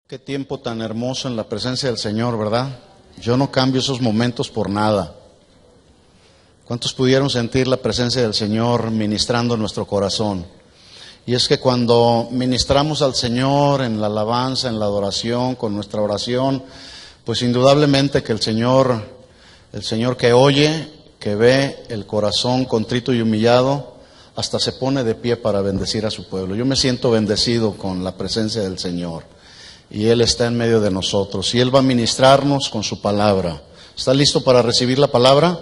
Qué tiempo tan hermoso en la presencia del Señor, ¿verdad? Yo no cambio esos momentos por nada. ¿Cuántos pudieron sentir la presencia del Señor ministrando en nuestro corazón? Y es que cuando ministramos al Señor en la alabanza, en la adoración, con nuestra oración, pues indudablemente que el Señor que oye, que ve el corazón contrito y humillado, hasta se pone de pie para bendecir a su pueblo. Yo me siento bendecido con la presencia del Señor. Y Él está en medio de nosotros. Y Él va a ministrarnos con su palabra. ¿Está listo para recibir la palabra?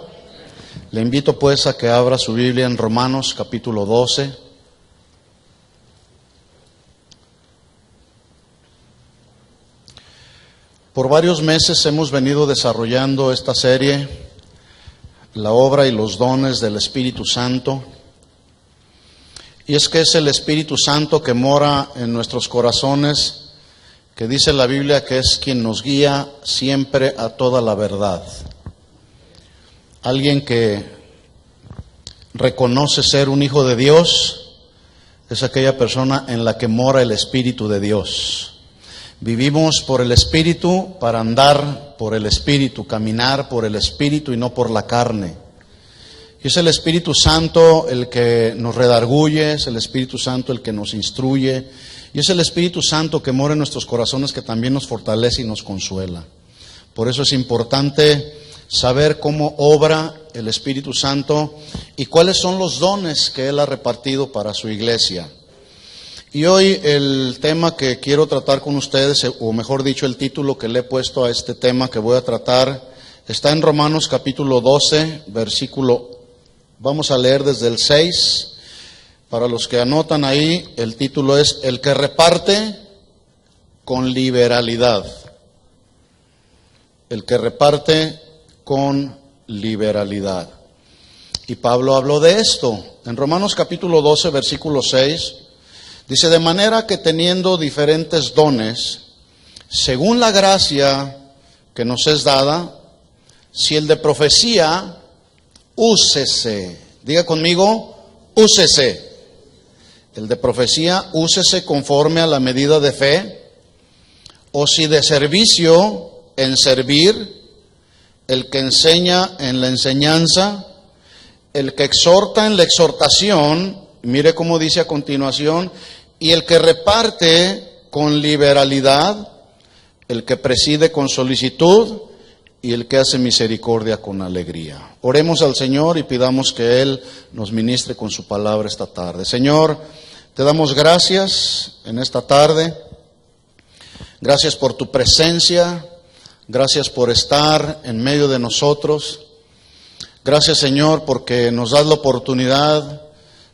Le invito pues a que abra su Biblia en Romanos capítulo 12. Por varios meses hemos venido desarrollando esta serie, la obra y los dones del Espíritu Santo. Y es que es el Espíritu Santo que mora en nuestros corazones, que dice la Biblia que es quien nos guía siempre a toda la verdad. Alguien que reconoce ser un hijo de Dios es aquella persona en la que mora el Espíritu de Dios. Vivimos por el Espíritu para andar por el Espíritu, caminar por el Espíritu y no por la carne. Y es el Espíritu Santo el que nos redarguye, es el Espíritu Santo el que nos instruye, y es el Espíritu Santo que mora en nuestros corazones que también nos fortalece y nos consuela. Por eso es importante saber cómo obra el Espíritu Santo y cuáles son los dones que Él ha repartido para su iglesia. Y hoy el tema que quiero tratar con ustedes, o mejor dicho el título que le he puesto a este tema que voy a tratar, está en Romanos capítulo 12, vamos a leer desde el 6. Para los que anotan ahí, el título es El que reparte con liberalidad. El que reparte con liberalidad. Y Pablo habló de esto. En Romanos capítulo 12, versículo 6, dice: de manera que teniendo diferentes dones, según la gracia que nos es dada, si el de profecía, úsese. Diga conmigo, úsese. El de profecía, úsese conforme a la medida de fe, o si de servicio, en servir, el que enseña en la enseñanza, el que exhorta en la exhortación, mire cómo dice a continuación, y el que reparte con liberalidad, el que preside con solicitud, y el que hace misericordia con alegría. Oremos al Señor y pidamos que Él nos ministre con su palabra esta tarde. Señor, te damos gracias en esta tarde. Gracias por tu presencia. Gracias por estar en medio de nosotros. Gracias, Señor, porque nos das la oportunidad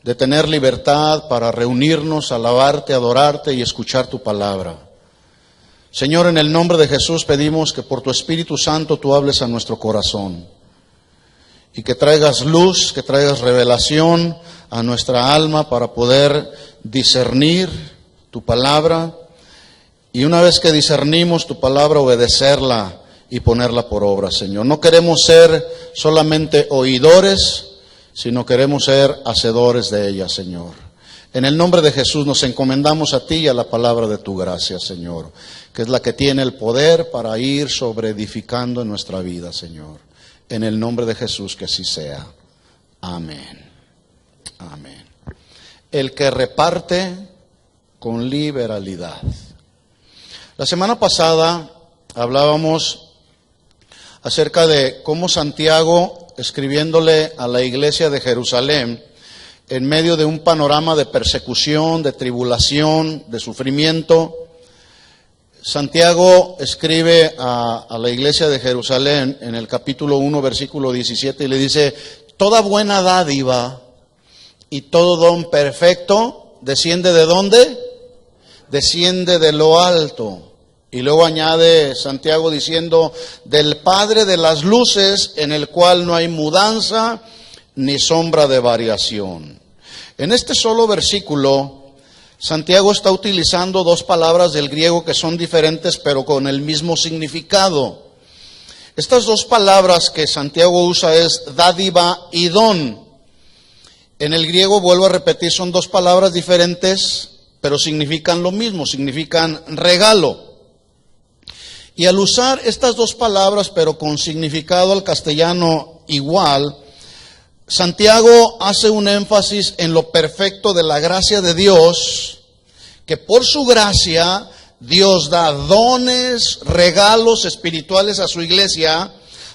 de tener libertad para reunirnos, alabarte, adorarte y escuchar tu palabra. Señor, en el nombre de Jesús pedimos que por tu Espíritu Santo tú hables a nuestro corazón y que traigas luz, que traigas revelación a nuestra alma para poder discernir tu palabra, y una vez que discernimos tu palabra, obedecerla y ponerla por obra, Señor. No queremos ser solamente oidores, sino queremos ser hacedores de ella, Señor. En el nombre de Jesús nos encomendamos a ti y a la palabra de tu gracia, Señor, que es la que tiene el poder para ir sobreedificando en nuestra vida, Señor. En el nombre de Jesús, que así sea. Amén. Amén. El que reparte con liberalidad. La semana pasada hablábamos acerca de cómo Santiago, escribiéndole a la iglesia de Jerusalén, en medio de un panorama de persecución, de tribulación, de sufrimiento, Santiago escribe a la iglesia de Jerusalén en el capítulo 1, versículo 17, y le dice: toda buena dádiva y todo don perfecto desciende ¿de dónde? Desciende de lo alto. Y luego añade Santiago diciendo: del Padre de las luces, en el cual no hay mudanza ni sombra de variación. En este solo versículo, Santiago está utilizando dos palabras del griego que son diferentes, pero con el mismo significado. Estas dos palabras que Santiago usa es dádiva y don. En el griego, vuelvo a repetir, son dos palabras diferentes, pero significan lo mismo, significan regalo. Y al usar estas dos palabras, pero con significado al castellano igual, Santiago hace un énfasis en lo perfecto de la gracia de Dios, que por su gracia Dios da dones, regalos espirituales a su iglesia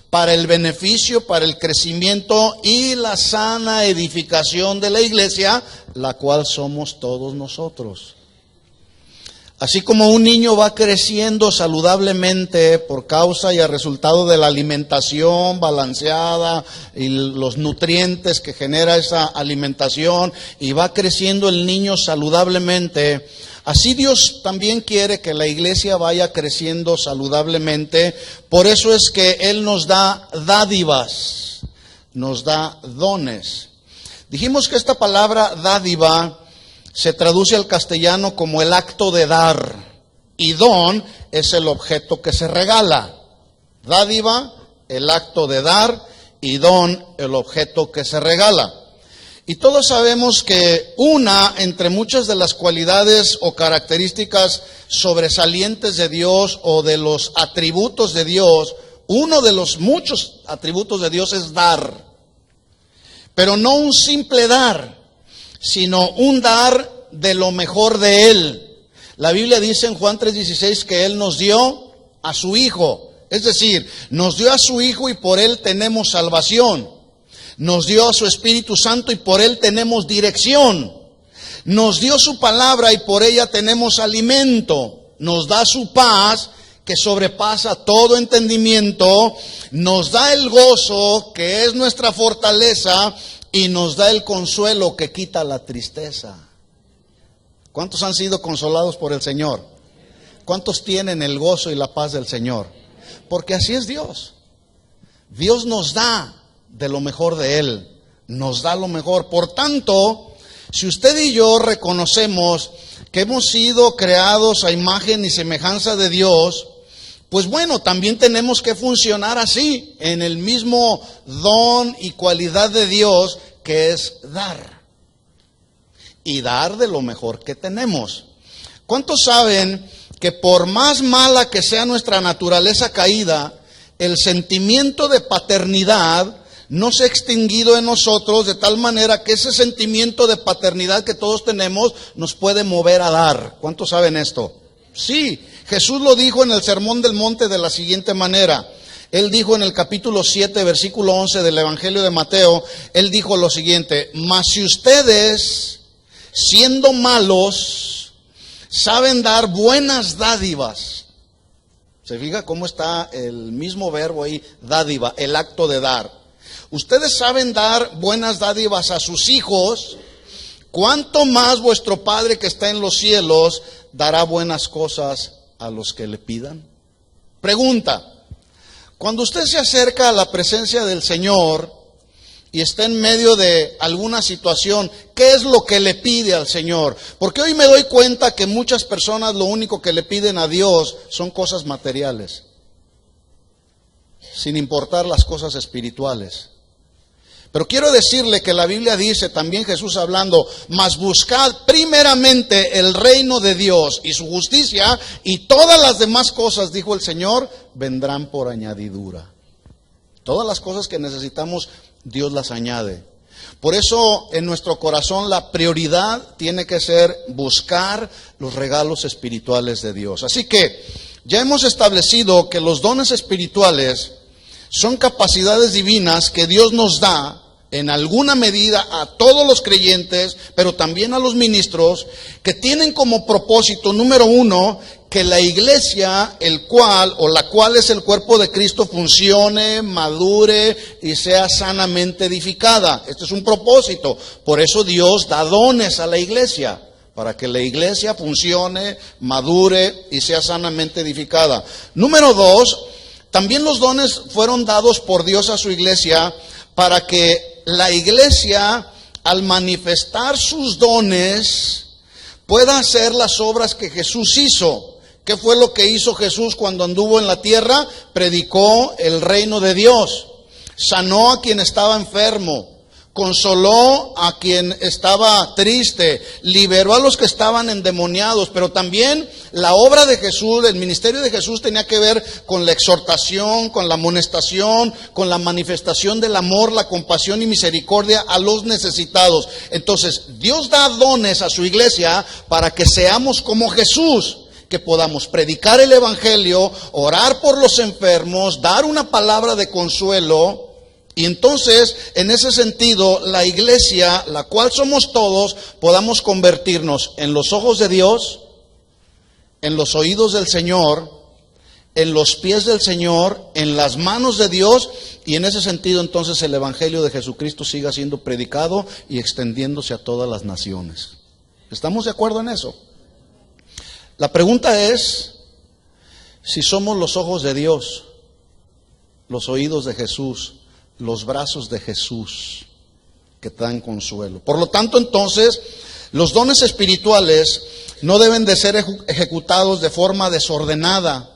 para el beneficio, para el crecimiento y la sana edificación de la iglesia, la cual somos todos nosotros. Así como un niño va creciendo saludablemente por causa y a resultado de la alimentación balanceada y los nutrientes que genera esa alimentación, y va creciendo el niño saludablemente, así Dios también quiere que la iglesia vaya creciendo saludablemente. Por eso es que Él nos da dádivas, nos da dones. Dijimos que esta palabra dádiva se traduce al castellano como el acto de dar, y don es el objeto que se regala. Dádiva, el acto de dar, y don, el objeto que se regala. Y todos sabemos que una entre muchas de las cualidades o características sobresalientes de Dios o de los atributos de Dios, uno de los muchos atributos de Dios es dar. Pero no un simple dar, sino un dar de lo mejor de Él. La Biblia dice en Juan 3:16 que Él nos dio a su Hijo. Es decir, nos dio a su Hijo y por Él tenemos salvación. Nos dio a su Espíritu Santo y por Él tenemos dirección. Nos dio su palabra y por ella tenemos alimento. Nos da su paz que sobrepasa todo entendimiento. Nos da el gozo que es nuestra fortaleza. Y nos da el consuelo que quita la tristeza. ¿Cuántos han sido consolados por el Señor? ¿Cuántos tienen el gozo y la paz del Señor? Porque así es Dios. Dios nos da de lo mejor de Él. Nos da lo mejor. Por tanto, si usted y yo reconocemos que hemos sido creados a imagen y semejanza de Dios, pues bueno, también tenemos que funcionar así, en el mismo don y cualidad de Dios, que es dar. Y dar de lo mejor que tenemos. ¿Cuántos saben que por más mala que sea nuestra naturaleza caída, el sentimiento de paternidad no se ha extinguido en nosotros, de tal manera que ese sentimiento de paternidad que todos tenemos nos puede mover a dar? ¿Cuántos saben esto? Sí. Jesús lo dijo en el Sermón del Monte de la siguiente manera. Él dijo en el capítulo 7, versículo 11 del Evangelio de Mateo, Él dijo lo siguiente: mas si ustedes, siendo malos, saben dar buenas dádivas. ¿Se fija cómo está el mismo verbo ahí, dádiva, el acto de dar? Ustedes saben dar buenas dádivas a sus hijos, ¿cuánto más vuestro Padre que está en los cielos dará buenas cosas a los que le pidan? Pregunta: cuando usted se acerca a la presencia del Señor y está en medio de alguna situación, ¿qué es lo que le pide al Señor? Porque hoy me doy cuenta que muchas personas lo único que le piden a Dios son cosas materiales, sin importar las cosas espirituales. Pero quiero decirle que la Biblia dice, también Jesús hablando, mas buscad primeramente el reino de Dios y su justicia, y todas las demás cosas, dijo el Señor, vendrán por añadidura. Todas las cosas que necesitamos, Dios las añade. Por eso en nuestro corazón la prioridad tiene que ser buscar los regalos espirituales de Dios. Así que ya hemos establecido que los dones espirituales son capacidades divinas que Dios nos da en alguna medida a todos los creyentes, pero también a los ministros, que tienen como propósito, número uno, que la iglesia, la cual es el cuerpo de Cristo, funcione, madure y sea sanamente edificada. Este es un propósito. Por eso Dios da dones a la iglesia, para que la iglesia funcione, madure y sea sanamente edificada. Número dos, también los dones fueron dados por Dios a su iglesia para que la iglesia, al manifestar sus dones, pueda hacer las obras que Jesús hizo. ¿Qué fue lo que hizo Jesús cuando anduvo en la tierra? Predicó el reino de Dios, sanó a quien estaba enfermo, consoló a quien estaba triste, liberó a los que estaban endemoniados, pero también la obra de Jesús, el ministerio de Jesús tenía que ver con la exhortación, con la amonestación, con la manifestación del amor, la compasión y misericordia a los necesitados. Entonces, Dios da dones a su iglesia para que seamos como Jesús, que podamos predicar el evangelio, orar por los enfermos, dar una palabra de consuelo. Y entonces, en ese sentido, la iglesia, la cual somos todos, podamos convertirnos en los ojos de Dios, en los oídos del Señor, en los pies del Señor, en las manos de Dios, y en ese sentido entonces el evangelio de Jesucristo siga siendo predicado y extendiéndose a todas las naciones. ¿Estamos de acuerdo en eso? La pregunta es si somos los ojos de Dios, los oídos de Jesús, los brazos de Jesús que dan consuelo. Por lo tanto, entonces, los dones espirituales no deben de ser ejecutados de forma desordenada.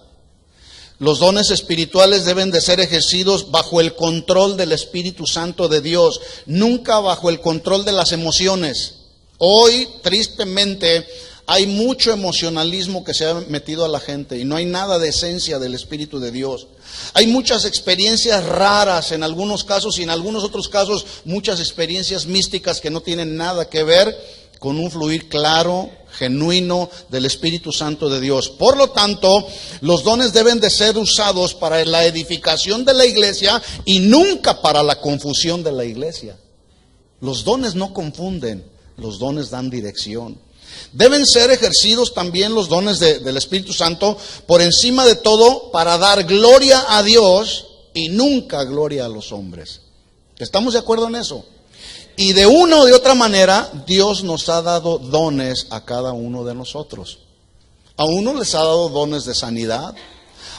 Los dones espirituales deben de ser ejercidos bajo el control del Espíritu Santo de Dios, nunca bajo el control de las emociones. Hoy, tristemente, hay mucho emocionalismo que se ha metido a la gente y no hay nada de esencia del Espíritu de Dios. Hay muchas experiencias raras en algunos casos y en algunos otros casos muchas experiencias místicas que no tienen nada que ver con un fluir claro, genuino del Espíritu Santo de Dios. Por lo tanto, los dones deben de ser usados para la edificación de la iglesia y nunca para la confusión de la iglesia. Los dones no confunden, los dones dan dirección. Deben ser ejercidos también los dones del Espíritu Santo por encima de todo para dar gloria a Dios y nunca gloria a los hombres. ¿Estamos de acuerdo en eso? Y de una o de otra manera, Dios nos ha dado dones a cada uno de nosotros. A uno les ha dado dones de sanidad,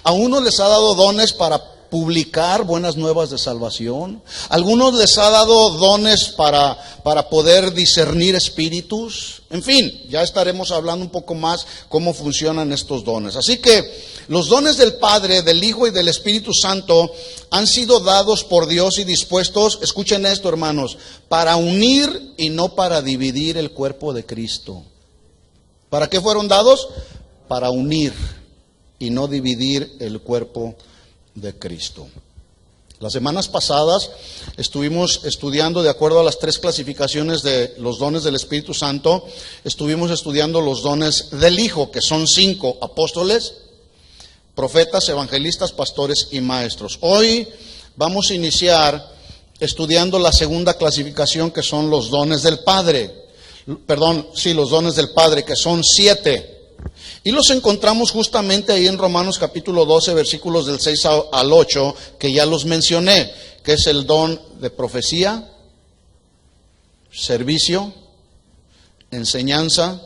a uno les ha dado dones para publicar buenas nuevas de salvación. Algunos les ha dado dones para poder discernir espíritus. En fin, ya estaremos hablando un poco más cómo funcionan estos dones. Así que los dones del Padre, del Hijo y del Espíritu Santo han sido dados por Dios y dispuestos, escuchen esto hermanos, para unir y no para dividir el cuerpo de Cristo. ¿Para qué fueron dados? Para unir y no dividir el cuerpo de Cristo. Las semanas pasadas estuvimos estudiando, de acuerdo a las 3 clasificaciones de los dones del Espíritu Santo, estuvimos estudiando los dones del Hijo, que son 5: apóstoles, profetas, evangelistas, pastores y maestros. Hoy vamos a iniciar estudiando la segunda clasificación, que son los dones del Padre. Los dones del Padre, que son 7. Y los encontramos justamente ahí en Romanos capítulo 12, versículos del 6 al 8, que ya los mencioné, que es el don de profecía, servicio, enseñanza,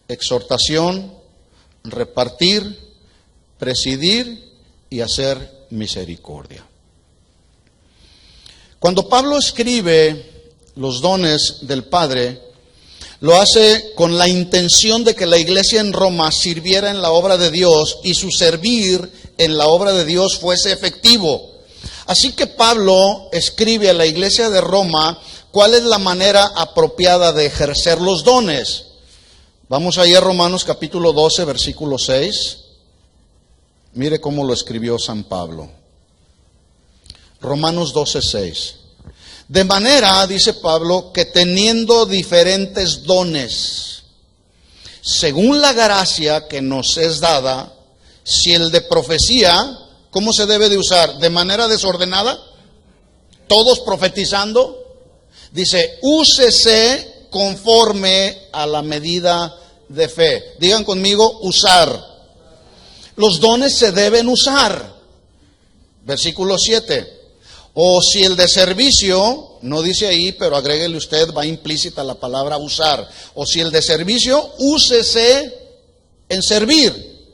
exhortación, repartir, presidir y hacer misericordia. Cuando Pablo escribe los dones del Padre, lo hace con la intención de que la iglesia en Roma sirviera en la obra de Dios y su servir en la obra de Dios fuese efectivo. Así que Pablo escribe a la iglesia de Roma cuál es la manera apropiada de ejercer los dones. Vamos ahí a Romanos capítulo 12, versículo 6. Mire cómo lo escribió San Pablo. Romanos 12, 6. De manera, dice Pablo, que teniendo diferentes dones, según la gracia que nos es dada, si el de profecía, ¿cómo se debe de usar? ¿De manera desordenada? ¿Todos profetizando? Dice, úsese conforme a la medida de fe. Digan conmigo, usar. Los dones se deben usar. Versículo 7. O si el de servicio, no dice ahí, pero agréguele usted, va implícita la palabra usar. O si el de servicio, úsese en servir.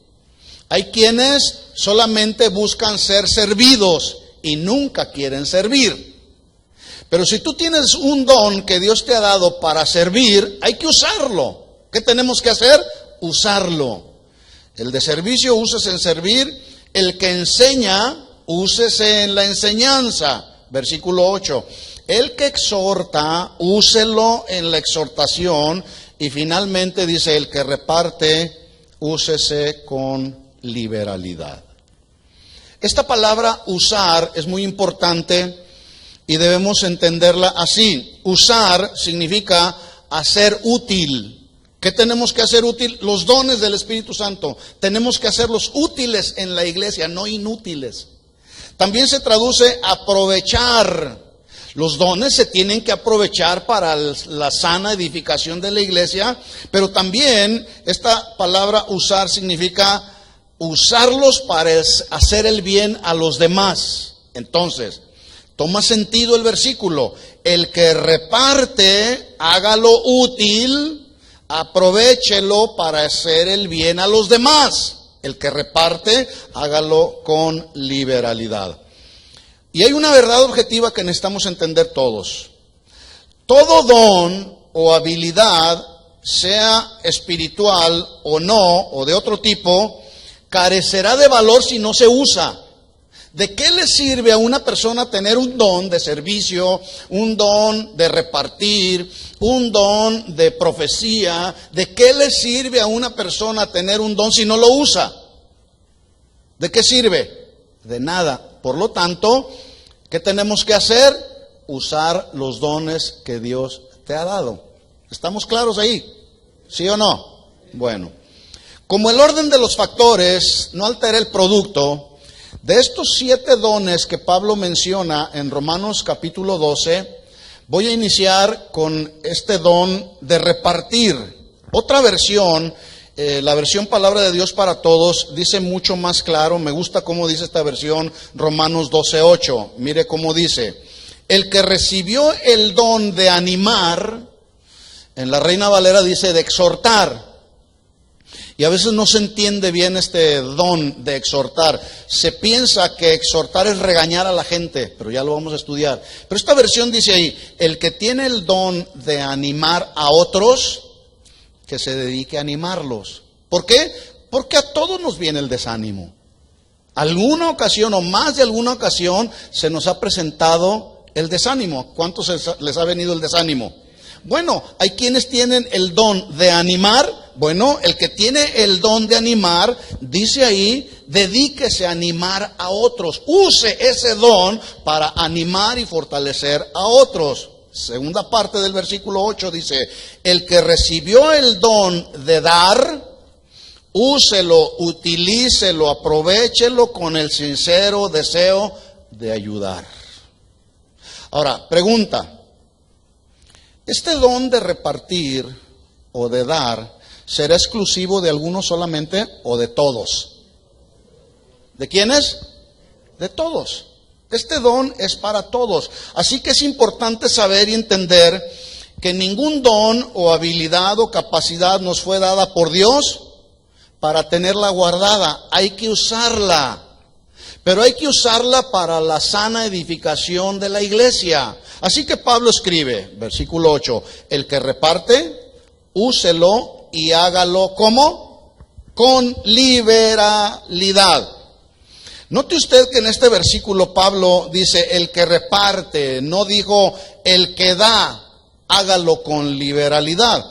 Hay quienes solamente buscan ser servidos y nunca quieren servir. Pero si tú tienes un don que Dios te ha dado para servir, hay que usarlo. ¿Qué tenemos que hacer? Usarlo. El de servicio, úsese en servir. El que enseña, úsese en la enseñanza. Versículo 8. el que exhorta, úselo en la exhortación. Y finalmente dice, el que reparte, úsese con liberalidad. Esta palabra usar es muy importante y debemos entenderla así. Usar significa hacer útil. ¿Qué tenemos que hacer útil? Los dones del Espíritu Santo. Tenemos que hacerlos útiles en la iglesia, no inútiles. También se traduce aprovechar. Los dones se tienen que aprovechar para la sana edificación de la iglesia, pero también esta palabra usar significa usarlos para hacer el bien a los demás. Entonces, toma sentido el versículo. El que reparte, hágalo útil, aprovéchelo para hacer el bien a los demás. El que reparte, hágalo con liberalidad. Y hay una verdad objetiva que necesitamos entender todos. Todo don o habilidad, sea espiritual o no, o de otro tipo, carecerá de valor si no se usa. ¿De qué le sirve a una persona tener un don de servicio, un don de repartir, un don de profecía? ¿De qué le sirve a una persona tener un don si no lo usa? ¿De qué sirve? De nada. Por lo tanto, ¿qué tenemos que hacer? Usar los dones que Dios te ha dado. ¿Estamos claros ahí? ¿Sí o no? Bueno, como el orden de los factores no altera el producto, de estos 7 dones que Pablo menciona en Romanos capítulo 12, voy a iniciar con este don de repartir. Otra versión, la versión Palabra de Dios para Todos, dice mucho más claro. Me gusta cómo dice esta versión, Romanos 12:8. Mire cómo dice: el que recibió el don de animar, en la Reina Valera dice de exhortar. Y a veces no se entiende bien este don de exhortar. Se piensa que exhortar es regañar a la gente, pero ya lo vamos a estudiar. Pero esta versión dice ahí, el que tiene el don de animar a otros, que se dedique a animarlos. ¿Por qué? Porque a todos nos viene el desánimo. Alguna ocasión o más de alguna ocasión se nos ha presentado el desánimo. ¿Cuántos les ha venido el desánimo? Bueno, hay quienes tienen el don de animar. Bueno, el que tiene el don de animar, dice ahí, dedíquese a animar a otros. Use ese don para animar y fortalecer a otros. Segunda parte del versículo 8 dice, el que recibió el don de dar, úselo, utilícelo, aprovéchelo con el sincero deseo de ayudar. Ahora, pregunta, ¿este don de repartir o de dar será exclusivo de algunos solamente o de todos? ¿De quiénes? De todos. Este don es para todos. Así que es importante saber y entender que ningún don o habilidad o capacidad nos fue dada por Dios para tenerla guardada. Hay que usarla. Pero hay que usarla para la sana edificación de la iglesia. Así que Pablo escribe, versículo 8, el que reparte, úselo y hágalo ¿cómo? Con liberalidad. Note usted que en este versículo Pablo dice el que reparte, no dijo el que da, hágalo con liberalidad.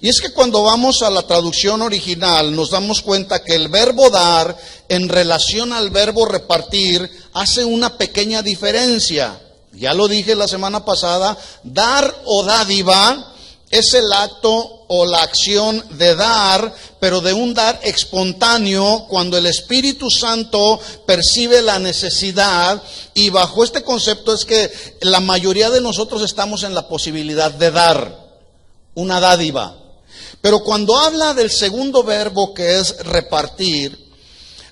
Y es que cuando vamos a la traducción original nos damos cuenta que el verbo dar en relación al verbo repartir hace una pequeña diferencia. Ya lo dije la semana pasada, dar o dádiva es el acto o la acción de dar, pero de un dar espontáneo cuando el Espíritu Santo percibe la necesidad, y bajo este concepto es que la mayoría de nosotros estamos en la posibilidad de dar una dádiva. Pero cuando habla del segundo verbo que es repartir,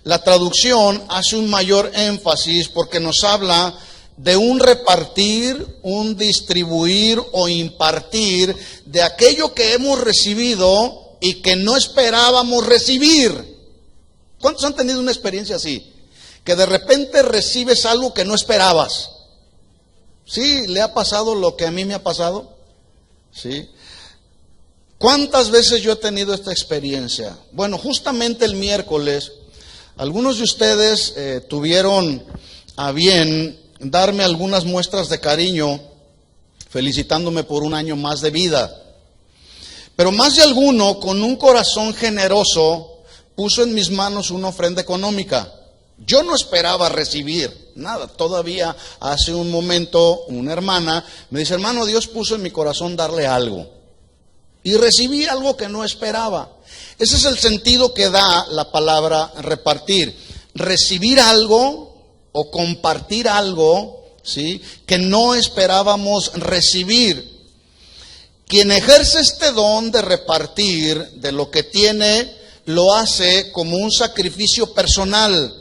la traducción hace un mayor énfasis porque nos habla de un repartir, un distribuir o impartir de aquello que hemos recibido y que no esperábamos recibir. ¿Cuántos han tenido una experiencia así? Que de repente recibes algo que no esperabas. ¿Sí? ¿Le ha pasado lo que a mí me ha pasado? ¿Sí? ¿Cuántas veces yo he tenido esta experiencia? Bueno, justamente el miércoles, algunos de ustedes tuvieron a bien darme algunas muestras de cariño felicitándome por un año más de vida. Pero más de alguno, con un corazón generoso, puso en mis manos una ofrenda económica. Yo no esperaba recibir nada. Todavía hace un momento una hermana me dice: hermano, Dios puso en mi corazón darle algo. Y recibí algo que no esperaba. Ese es el sentido que da la palabra repartir. Recibir algo o compartir algo, ¿sí?, que no esperábamos recibir. Quien ejerce este don de repartir de lo que tiene, lo hace como un sacrificio personal,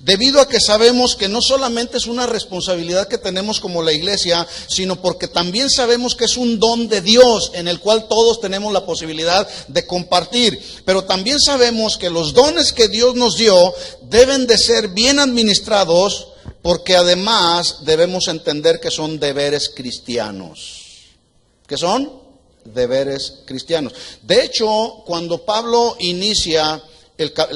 debido a que sabemos que no solamente es una responsabilidad que tenemos como la iglesia, sino porque también sabemos que es un don de Dios en el cual todos tenemos la posibilidad de compartir. Pero también sabemos que los dones que Dios nos dio deben de ser bien administrados, porque además debemos entender que son deberes cristianos. ¿Qué son? Deberes cristianos. De hecho, cuando Pablo inicia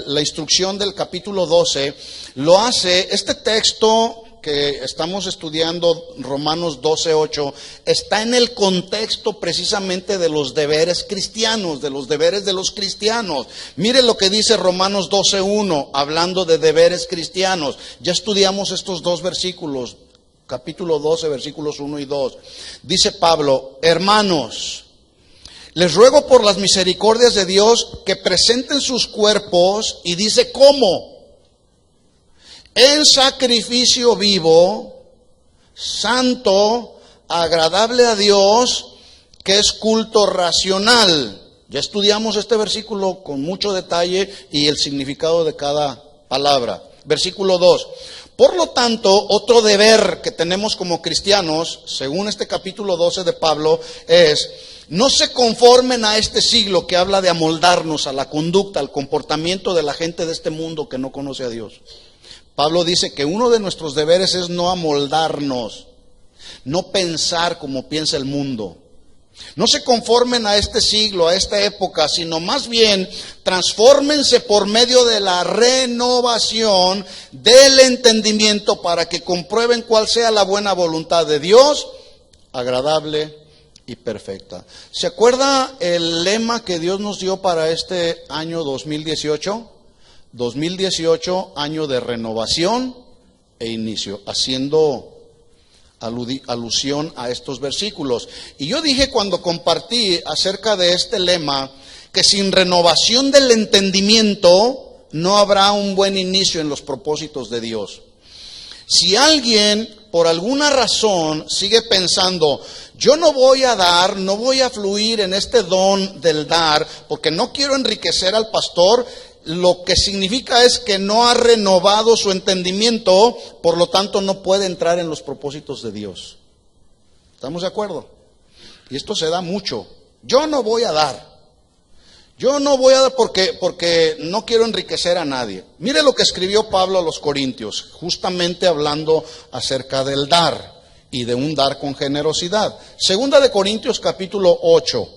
la instrucción del capítulo 12, lo hace, este texto que estamos estudiando, Romanos 12:8, está en el contexto precisamente de los deberes cristianos, de los deberes de los cristianos. Mire lo que dice Romanos 12:1, hablando de deberes cristianos. Ya estudiamos estos dos versículos, capítulo 12, versículos 1 y 2. Dice Pablo: hermanos, les ruego por las misericordias de Dios que presenten sus cuerpos, y dice cómo, en sacrificio vivo, santo, agradable a Dios, que es culto racional. Ya estudiamos este versículo con mucho detalle y el significado de cada palabra. Versículo 2. Por lo tanto, otro deber que tenemos como cristianos, según este capítulo 12 de Pablo, es: no se conformen a este siglo, que habla de amoldarnos a la conducta, al comportamiento de la gente de este mundo que no conoce a Dios. Pablo dice que uno de nuestros deberes es no amoldarnos, no pensar como piensa el mundo. No se conformen a este siglo, a esta época, sino más bien transfórmense por medio de la renovación del entendimiento, para que comprueben cuál sea la buena voluntad de Dios, agradable y perfecta. ¿Se acuerda el lema que Dios nos dio para este año 2018? 2018, año de renovación e inicio, haciendo alusión a estos versículos. Y yo dije cuando compartí acerca de este lema que sin renovación del entendimiento no habrá un buen inicio en los propósitos de Dios. Si alguien por alguna razón sigue pensando: yo no voy a dar, no voy a fluir en este don del dar porque no quiero enriquecer al pastor, lo que significa es que no ha renovado su entendimiento, por lo tanto no puede entrar en los propósitos de Dios. ¿Estamos de acuerdo? Y esto se da mucho. Yo no voy a dar. Yo no voy a dar porque no quiero enriquecer a nadie. Mire lo que escribió Pablo a los Corintios, justamente hablando acerca del dar y de un dar con generosidad. Segunda de Corintios capítulo 8.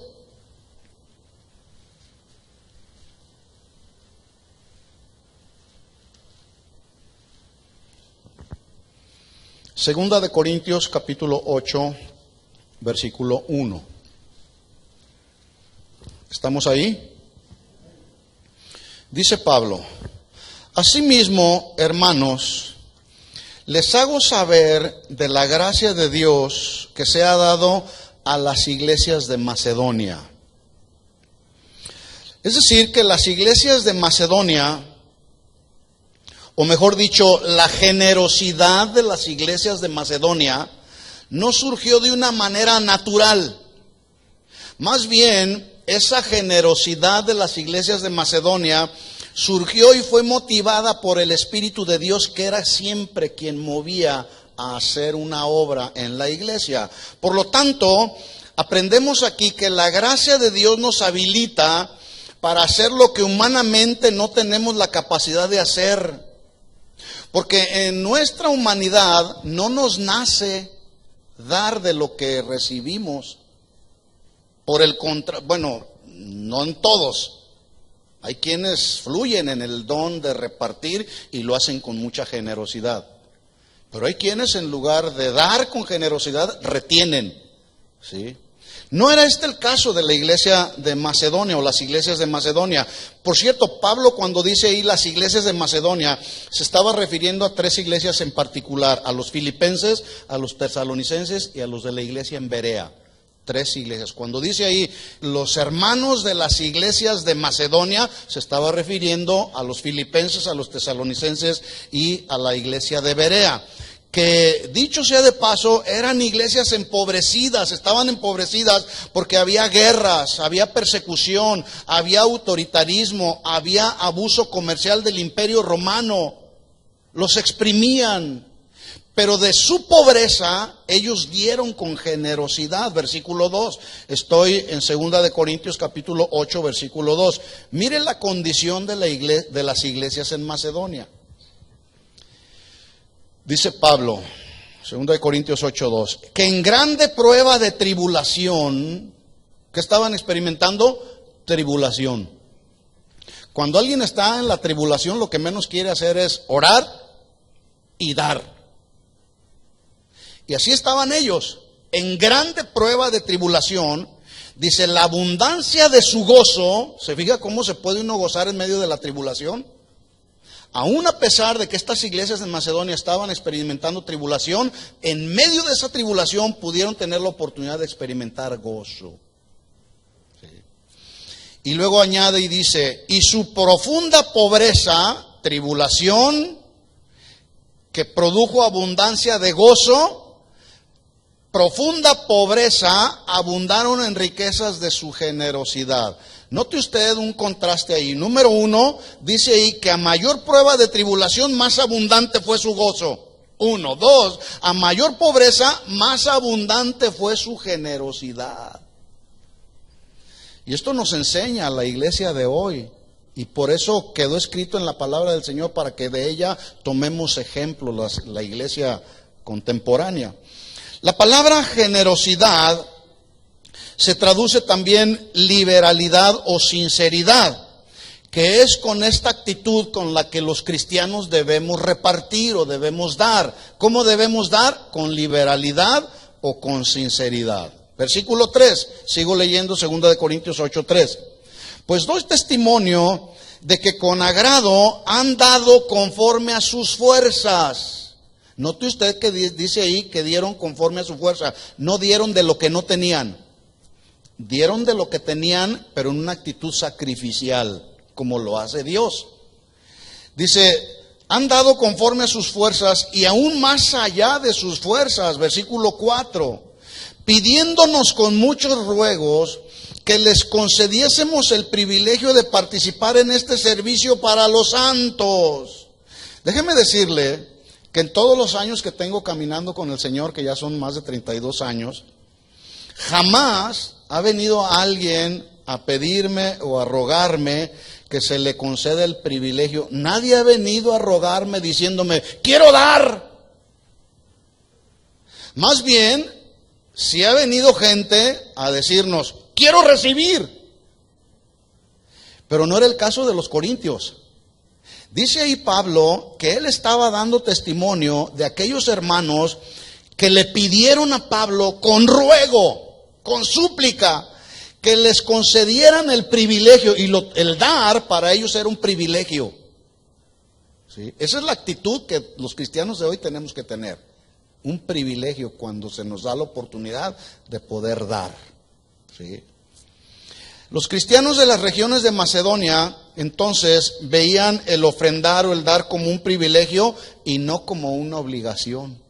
Segunda de Corintios capítulo 8, versículo 1. ¿Estamos ahí? Dice Pablo: asimismo, hermanos, les hago saber de la gracia de Dios que se ha dado a las iglesias de Macedonia. Es decir, que las iglesias de Macedonia, o mejor dicho, la generosidad de las iglesias de Macedonia, no surgió de una manera natural. Más bien, esa generosidad de las iglesias de Macedonia surgió y fue motivada por el Espíritu de Dios, que era siempre quien movía a hacer una obra en la iglesia. Por lo tanto, aprendemos aquí que la gracia de Dios nos habilita para hacer lo que humanamente no tenemos la capacidad de hacer. Porque en nuestra humanidad no nos nace dar de lo que recibimos. Por el contrario, bueno, no en todos. Hay quienes fluyen en el don de repartir y lo hacen con mucha generosidad. Pero hay quienes, en lugar de dar con generosidad, retienen. ¿sí? No era este el caso de la iglesia de Macedonia o las iglesias de Macedonia. Por cierto, Pablo cuando dice ahí las iglesias de Macedonia, se estaba refiriendo a 3 iglesias en particular, a los filipenses, a los tesalonicenses y a los de la iglesia en Berea. 3 iglesias. Cuando dice ahí los hermanos de las iglesias de Macedonia, se estaba refiriendo a los filipenses, a los tesalonicenses y a la iglesia de Berea. Que dicho sea de paso, eran iglesias empobrecidas, estaban empobrecidas porque había guerras, había persecución, había autoritarismo, había abuso comercial del Imperio Romano, los exprimían, pero de su pobreza ellos dieron con generosidad. Versículo 2, estoy en 2 de Corintios capítulo 8, versículo 2. Miren la condición de las iglesias en Macedonia. Dice Pablo, 2 de Corintios 8:2, que en grande prueba de tribulación, ¿qué estaban experimentando? Tribulación. Cuando alguien está en la tribulación, lo que menos quiere hacer es orar y dar. Y así estaban ellos, en grande prueba de tribulación. Dice, la abundancia de su gozo. ¿Se fija cómo se puede uno gozar en medio de la tribulación? Aún a pesar de que estas iglesias de Macedonia estaban experimentando tribulación, en medio de esa tribulación pudieron tener la oportunidad de experimentar gozo. Sí. Y luego añade y dice, y su profunda pobreza, tribulación, que produjo abundancia de gozo, profunda pobreza, abundaron en riquezas de su generosidad. Note usted un contraste ahí. Número 1, dice ahí que a mayor prueba de tribulación, más abundante fue su gozo. 1. 2, a mayor pobreza, más abundante fue su generosidad. Y esto nos enseña a la iglesia de hoy. Y por eso quedó escrito en la palabra del Señor, para que de ella tomemos ejemplo la iglesia contemporánea. La palabra generosidad se traduce también liberalidad o sinceridad, que es con esta actitud con la que los cristianos debemos repartir o debemos dar. ¿Cómo debemos dar? Con liberalidad o con sinceridad. Versículo 3, sigo leyendo 2 de Corintios 8:3. Pues doy testimonio de que con agrado han dado conforme a sus fuerzas. Note usted que dice ahí que dieron conforme a su fuerza, no dieron de lo que no tenían. Dieron de lo que tenían, pero en una actitud sacrificial, como lo hace Dios. Dice, han dado conforme a sus fuerzas y aún más allá de sus fuerzas. Versículo 4, pidiéndonos con muchos ruegos que les concediésemos el privilegio de participar en este servicio para los santos. Déjeme decirle que en todos los años que tengo caminando con el Señor, que ya son más de 32 años, jamás ha venido alguien a pedirme o a rogarme que se le conceda el privilegio. Nadie ha venido a rogarme diciéndome, quiero dar. Más bien, si ha venido gente a decirnos, quiero recibir. Pero no era el caso de los corintios. Dice ahí Pablo que él estaba dando testimonio de aquellos hermanos que le pidieron a Pablo con ruego, con súplica, que les concedieran el privilegio. Y el dar para ellos era un privilegio. ¿Sí? Esa es la actitud que los cristianos de hoy tenemos que tener. Un privilegio cuando se nos da la oportunidad de poder dar. ¿Sí? Los cristianos de las regiones de Macedonia entonces veían el ofrendar o el dar como un privilegio y no como una obligación.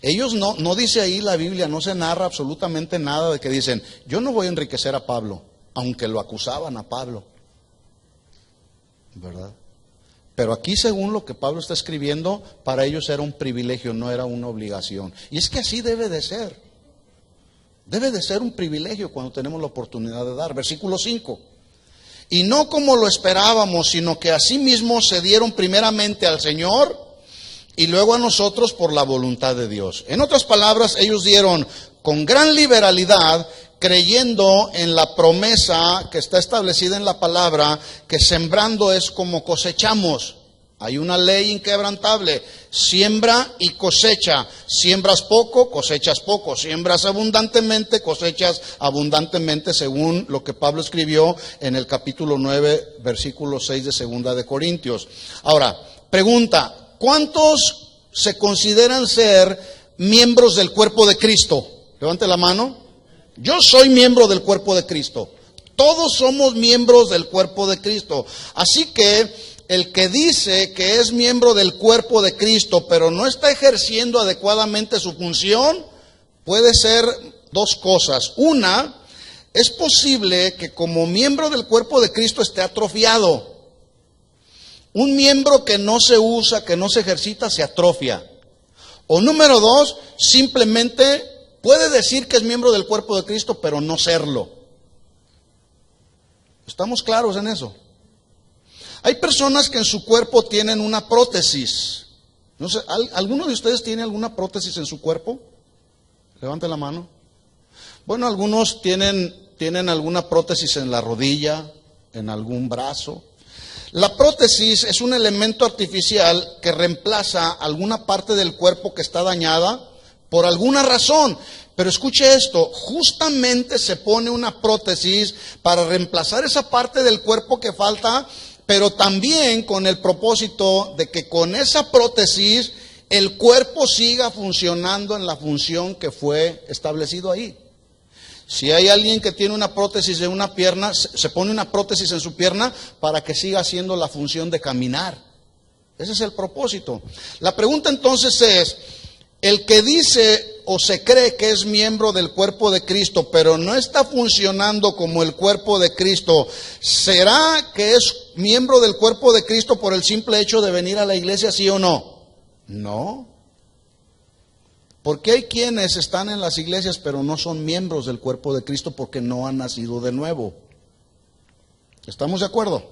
Ellos no dice ahí la Biblia, no se narra absolutamente nada de que dicen, yo no voy a enriquecer a Pablo, aunque lo acusaban a Pablo, ¿verdad? Pero aquí, según lo que Pablo está escribiendo, para ellos era un privilegio, no era una obligación. Y es que así debe de ser. Debe de ser un privilegio cuando tenemos la oportunidad de dar. Versículo 5. Y no como lo esperábamos, sino que asimismo se dieron primeramente al Señor y luego a nosotros por la voluntad de Dios. En otras palabras, ellos dieron con gran liberalidad, creyendo en la promesa que está establecida en la palabra, que sembrando es como cosechamos. Hay una ley inquebrantable: siembra y cosecha. Siembras poco, cosechas poco. Siembras abundantemente, cosechas abundantemente, según lo que Pablo escribió en el capítulo 9, versículo 6 de Segunda de Corintios. Ahora, pregunta: ¿cuántos se consideran ser miembros del cuerpo de Cristo? Levante la mano. Yo soy miembro del cuerpo de Cristo. Todos somos miembros del cuerpo de Cristo. Así que el que dice que es miembro del cuerpo de Cristo, pero no está ejerciendo adecuadamente su función, puede ser dos cosas. Una, es posible que como miembro del cuerpo de Cristo esté atrofiado. Un miembro que no se usa, que no se ejercita, se atrofia. O número dos, simplemente puede decir que es miembro del cuerpo de Cristo, pero no serlo. ¿Estamos claros en eso? Hay personas que en su cuerpo tienen una prótesis. No sé, ¿alguno de ustedes tiene alguna prótesis en su cuerpo? Levante la mano. Bueno, algunos tienen alguna prótesis en la rodilla, en algún brazo. La prótesis es un elemento artificial que reemplaza alguna parte del cuerpo que está dañada por alguna razón. Pero escuche esto, justamente se pone una prótesis para reemplazar esa parte del cuerpo que falta, pero también con el propósito de que con esa prótesis el cuerpo siga funcionando en la función que fue establecido ahí. Si hay alguien que tiene una prótesis de una pierna, se pone una prótesis en su pierna para que siga haciendo la función de caminar. Ese es el propósito. La pregunta entonces es: el que dice o se cree que es miembro del cuerpo de Cristo, pero no está funcionando como el cuerpo de Cristo, ¿será que es miembro del cuerpo de Cristo por el simple hecho de venir a la iglesia, sí o no? No. Porque hay quienes están en las iglesias, pero no son miembros del cuerpo de Cristo porque no han nacido de nuevo. ¿Estamos de acuerdo?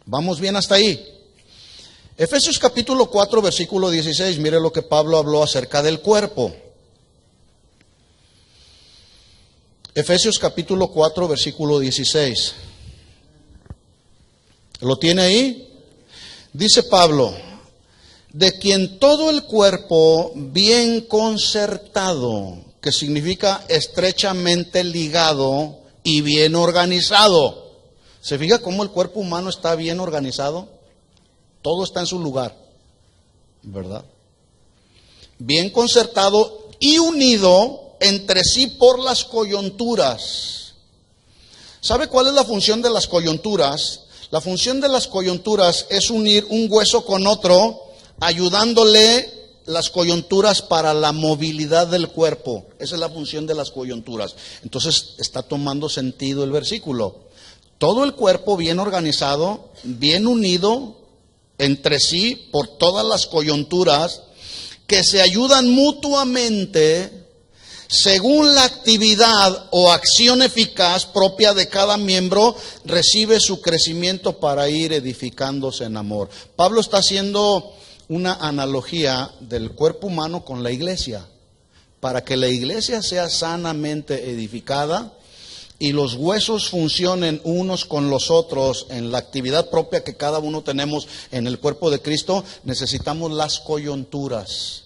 ¿Vamos bien hasta ahí? Efesios capítulo 4, versículo 16, mire lo que Pablo habló acerca del cuerpo. Efesios capítulo 4, versículo 16. ¿Lo tiene ahí? Dice Pablo: de quien todo el cuerpo bien concertado, que significa estrechamente ligado y bien organizado. ¿Se fija cómo el cuerpo humano está bien organizado? Todo está en su lugar, ¿verdad? Bien concertado y unido entre sí por las coyunturas. ¿Sabe cuál es la función de las coyunturas? La función de las coyunturas es unir un hueso con otro, ayudándole las coyunturas para la movilidad del cuerpo. Esa es la función de las coyunturas. Entonces está tomando sentido el versículo. Todo el cuerpo bien organizado, bien unido entre sí por todas las coyunturas, que se ayudan mutuamente según la actividad o acción eficaz propia de cada miembro, recibe su crecimiento para ir edificándose en amor. Pablo está haciendo una analogía del cuerpo humano con la iglesia, para que la iglesia sea sanamente edificada y los huesos funcionen unos con los otros en la actividad propia que cada uno tenemos en el cuerpo de Cristo. Necesitamos las coyunturas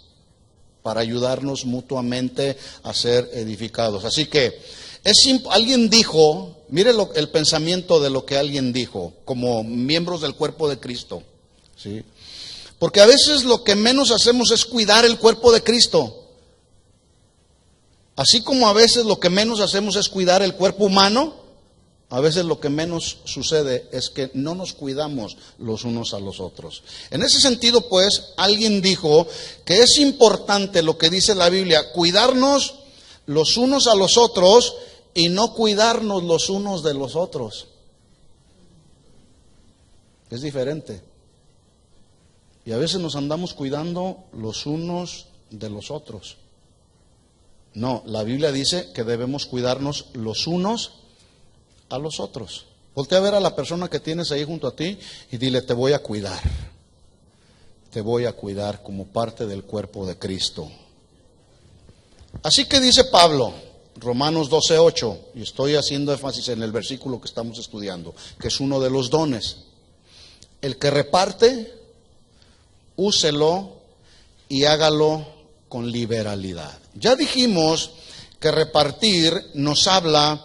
para ayudarnos mutuamente a ser edificados. Así que alguien dijo, mire el pensamiento de lo que alguien dijo como miembros del cuerpo de Cristo, ¿sí? Porque a veces lo que menos hacemos es cuidar el cuerpo de Cristo. Así como a veces lo que menos hacemos es cuidar el cuerpo humano, a veces lo que menos sucede es que no nos cuidamos los unos a los otros. En ese sentido, pues, alguien dijo que es importante lo que dice la Biblia, cuidarnos los unos a los otros y no cuidarnos los unos de los otros. Es diferente. Y a veces nos andamos cuidando los unos de los otros. No, la Biblia dice que debemos cuidarnos los unos a los otros. Voltea a ver a la persona que tienes ahí junto a ti y dile: te voy a cuidar. Te voy a cuidar como parte del cuerpo de Cristo. Así que dice Pablo, Romanos 12:8, y estoy haciendo énfasis en el versículo que estamos estudiando, que es uno de los dones. El que reparte, úselo y hágalo con liberalidad. Ya dijimos que repartir nos habla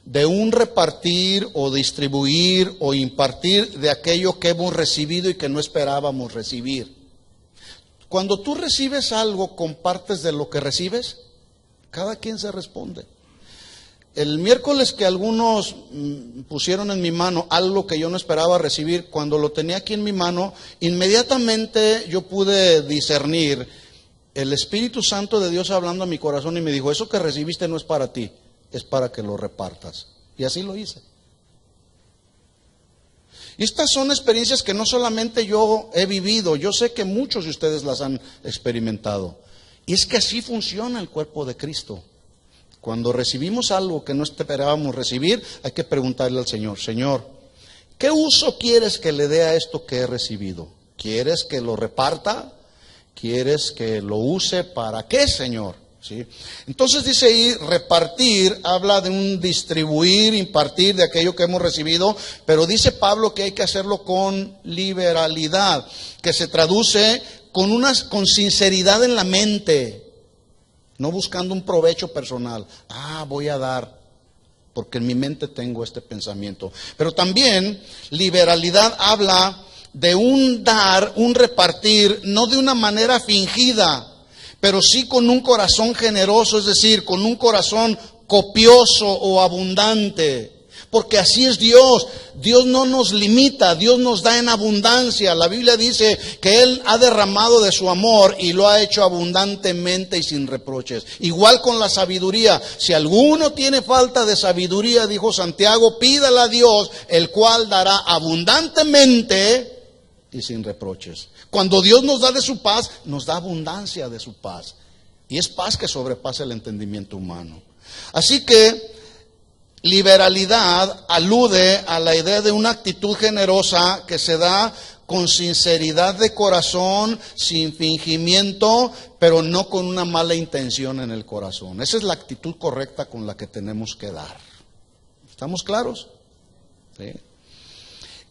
de un repartir o distribuir o impartir de aquello que hemos recibido y que no esperábamos recibir. Cuando tú recibes algo, compartes de lo que recibes, cada quien se responde. El miércoles que algunos pusieron en mi mano algo que yo no esperaba recibir, cuando lo tenía aquí en mi mano, inmediatamente yo pude discernir el Espíritu Santo de Dios hablando a mi corazón y me dijo, eso que recibiste no es para ti, es para que lo repartas. Y así lo hice. Y estas son experiencias que no solamente yo he vivido, yo sé que muchos de ustedes las han experimentado. Y es que así funciona el cuerpo de Cristo. Cuando recibimos algo que no esperábamos recibir, hay que preguntarle al Señor, Señor, ¿qué uso quieres que le dé a esto que he recibido? ¿Quieres que lo reparta? ¿Quieres que lo use para qué, Señor? ¿Sí? Entonces dice ahí, repartir, habla de un distribuir, impartir de aquello que hemos recibido, pero dice Pablo que hay que hacerlo con liberalidad, que se traduce con sinceridad en la mente. No buscando un provecho personal. Voy a dar, porque en mi mente tengo este pensamiento. Pero también liberalidad habla de un dar, un repartir, no de una manera fingida, pero sí con un corazón generoso, es decir, con un corazón copioso o abundante. Porque así es Dios. Dios no nos limita, Dios nos da en abundancia. La Biblia dice que Él ha derramado de su amor y lo ha hecho abundantemente y sin reproches. Igual con la sabiduría. Si alguno tiene falta de sabiduría, dijo Santiago, pídala a Dios, el cual dará abundantemente y sin reproches. Cuando Dios nos da de su paz, nos da abundancia de su paz. Y es paz que sobrepasa el entendimiento humano. Así que liberalidad alude a la idea de una actitud generosa que se da con sinceridad de corazón, sin fingimiento, pero no con una mala intención en el corazón. Esa es la actitud correcta con la que tenemos que dar. ¿Estamos claros? ¿Sí?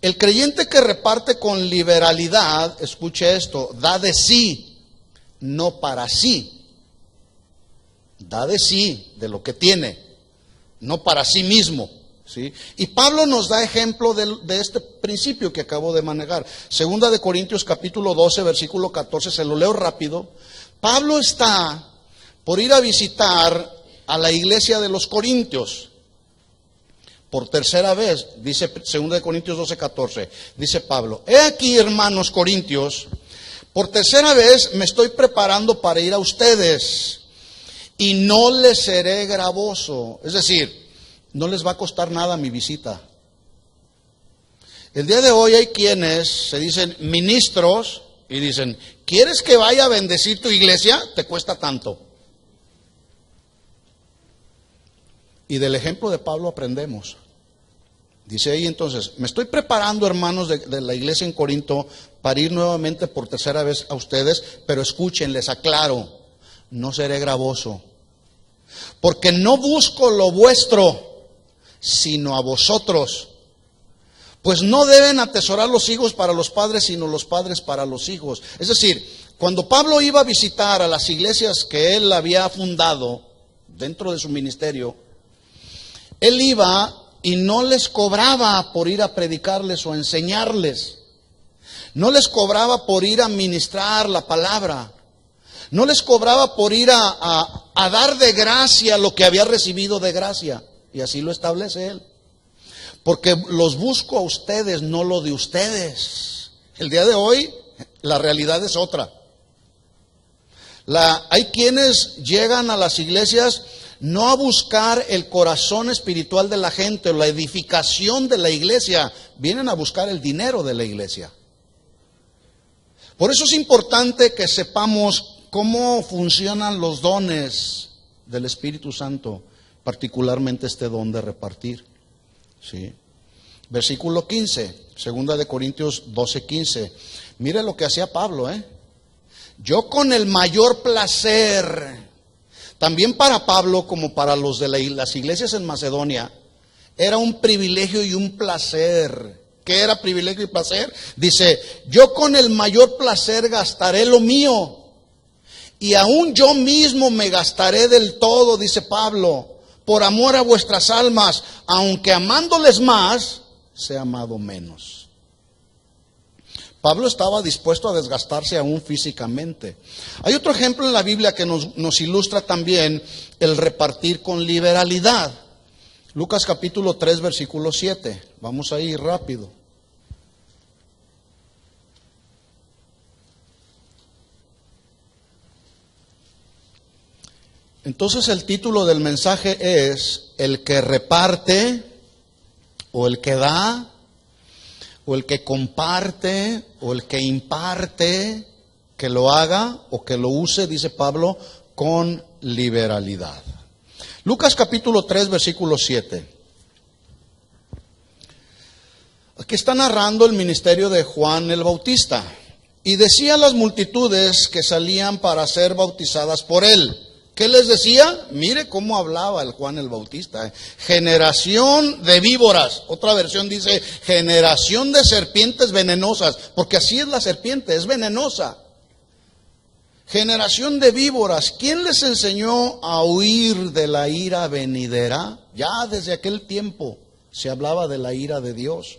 El creyente que reparte con liberalidad, escuche esto, da de sí, no para sí. Da de sí, de lo que tiene, no para sí mismo, ¿sí? Y Pablo nos da ejemplo de este principio que acabo de manejar. Segunda de Corintios capítulo 12, versículo 14, se lo leo rápido. Pablo está por ir a visitar a la iglesia de los Corintios. Por tercera vez, dice Segunda de Corintios 12, 14, dice Pablo, he aquí, hermanos Corintios, por tercera vez me estoy preparando para ir a ustedes. Y no les seré gravoso. Es decir, no les va a costar nada mi visita. El día de hoy hay quienes se dicen ministros y dicen, ¿quieres que vaya a bendecir tu iglesia? Te cuesta tanto. Y del ejemplo de Pablo aprendemos. Dice ahí entonces, me estoy preparando, hermanos de la iglesia en Corinto, para ir nuevamente por tercera vez a ustedes, pero escuchen, les aclaro, no seré gravoso. Porque no busco lo vuestro, sino a vosotros. Pues no deben atesorar los hijos para los padres, sino los padres para los hijos. Es decir, cuando Pablo iba a visitar a las iglesias que él había fundado dentro de su ministerio, él iba y no les cobraba por ir a predicarles o a enseñarles. No les cobraba por ir a ministrar la palabra. No les cobraba por ir a dar de gracia lo que había recibido de gracia. Y así lo establece él. Porque los busco a ustedes, no lo de ustedes. El día de hoy la realidad es otra. Hay quienes llegan a las iglesias no a buscar el corazón espiritual de la gente o la edificación de la iglesia. Vienen a buscar el dinero de la iglesia. Por eso es importante que sepamos cómo funcionan los dones del Espíritu Santo, particularmente este don de repartir. ¿Sí? Versículo 15, segunda de Corintios 12, 15. Mire lo que hacía Pablo, Yo con el mayor placer, también para Pablo como para los de las iglesias en Macedonia, era un privilegio y un placer ¿Qué era privilegio y placer? Dice, yo con el mayor placer gastaré lo mío, y aún yo mismo me gastaré del todo, dice Pablo, por amor a vuestras almas, aunque amándoles más, sea amado menos. Pablo estaba dispuesto a desgastarse aún físicamente. Hay otro ejemplo en la Biblia que nos ilustra también el repartir con liberalidad. Lucas capítulo 3, versículo 7. Vamos a ir rápido. Entonces el título del mensaje es: el que reparte, o el que da, o el que comparte, o el que imparte, que lo haga o que lo use, dice Pablo, con liberalidad. Lucas capítulo 3, versículo 7. Aquí está narrando el ministerio de Juan el Bautista. Y decía a las multitudes que salían para ser bautizadas por él. ¿Qué les decía? Mire cómo hablaba el Juan el Bautista. Generación de víboras. Otra versión dice generación de serpientes venenosas. Porque así es la serpiente, es venenosa. Generación de víboras. ¿Quién les enseñó a huir de la ira venidera? Ya desde aquel tiempo se hablaba de la ira de Dios.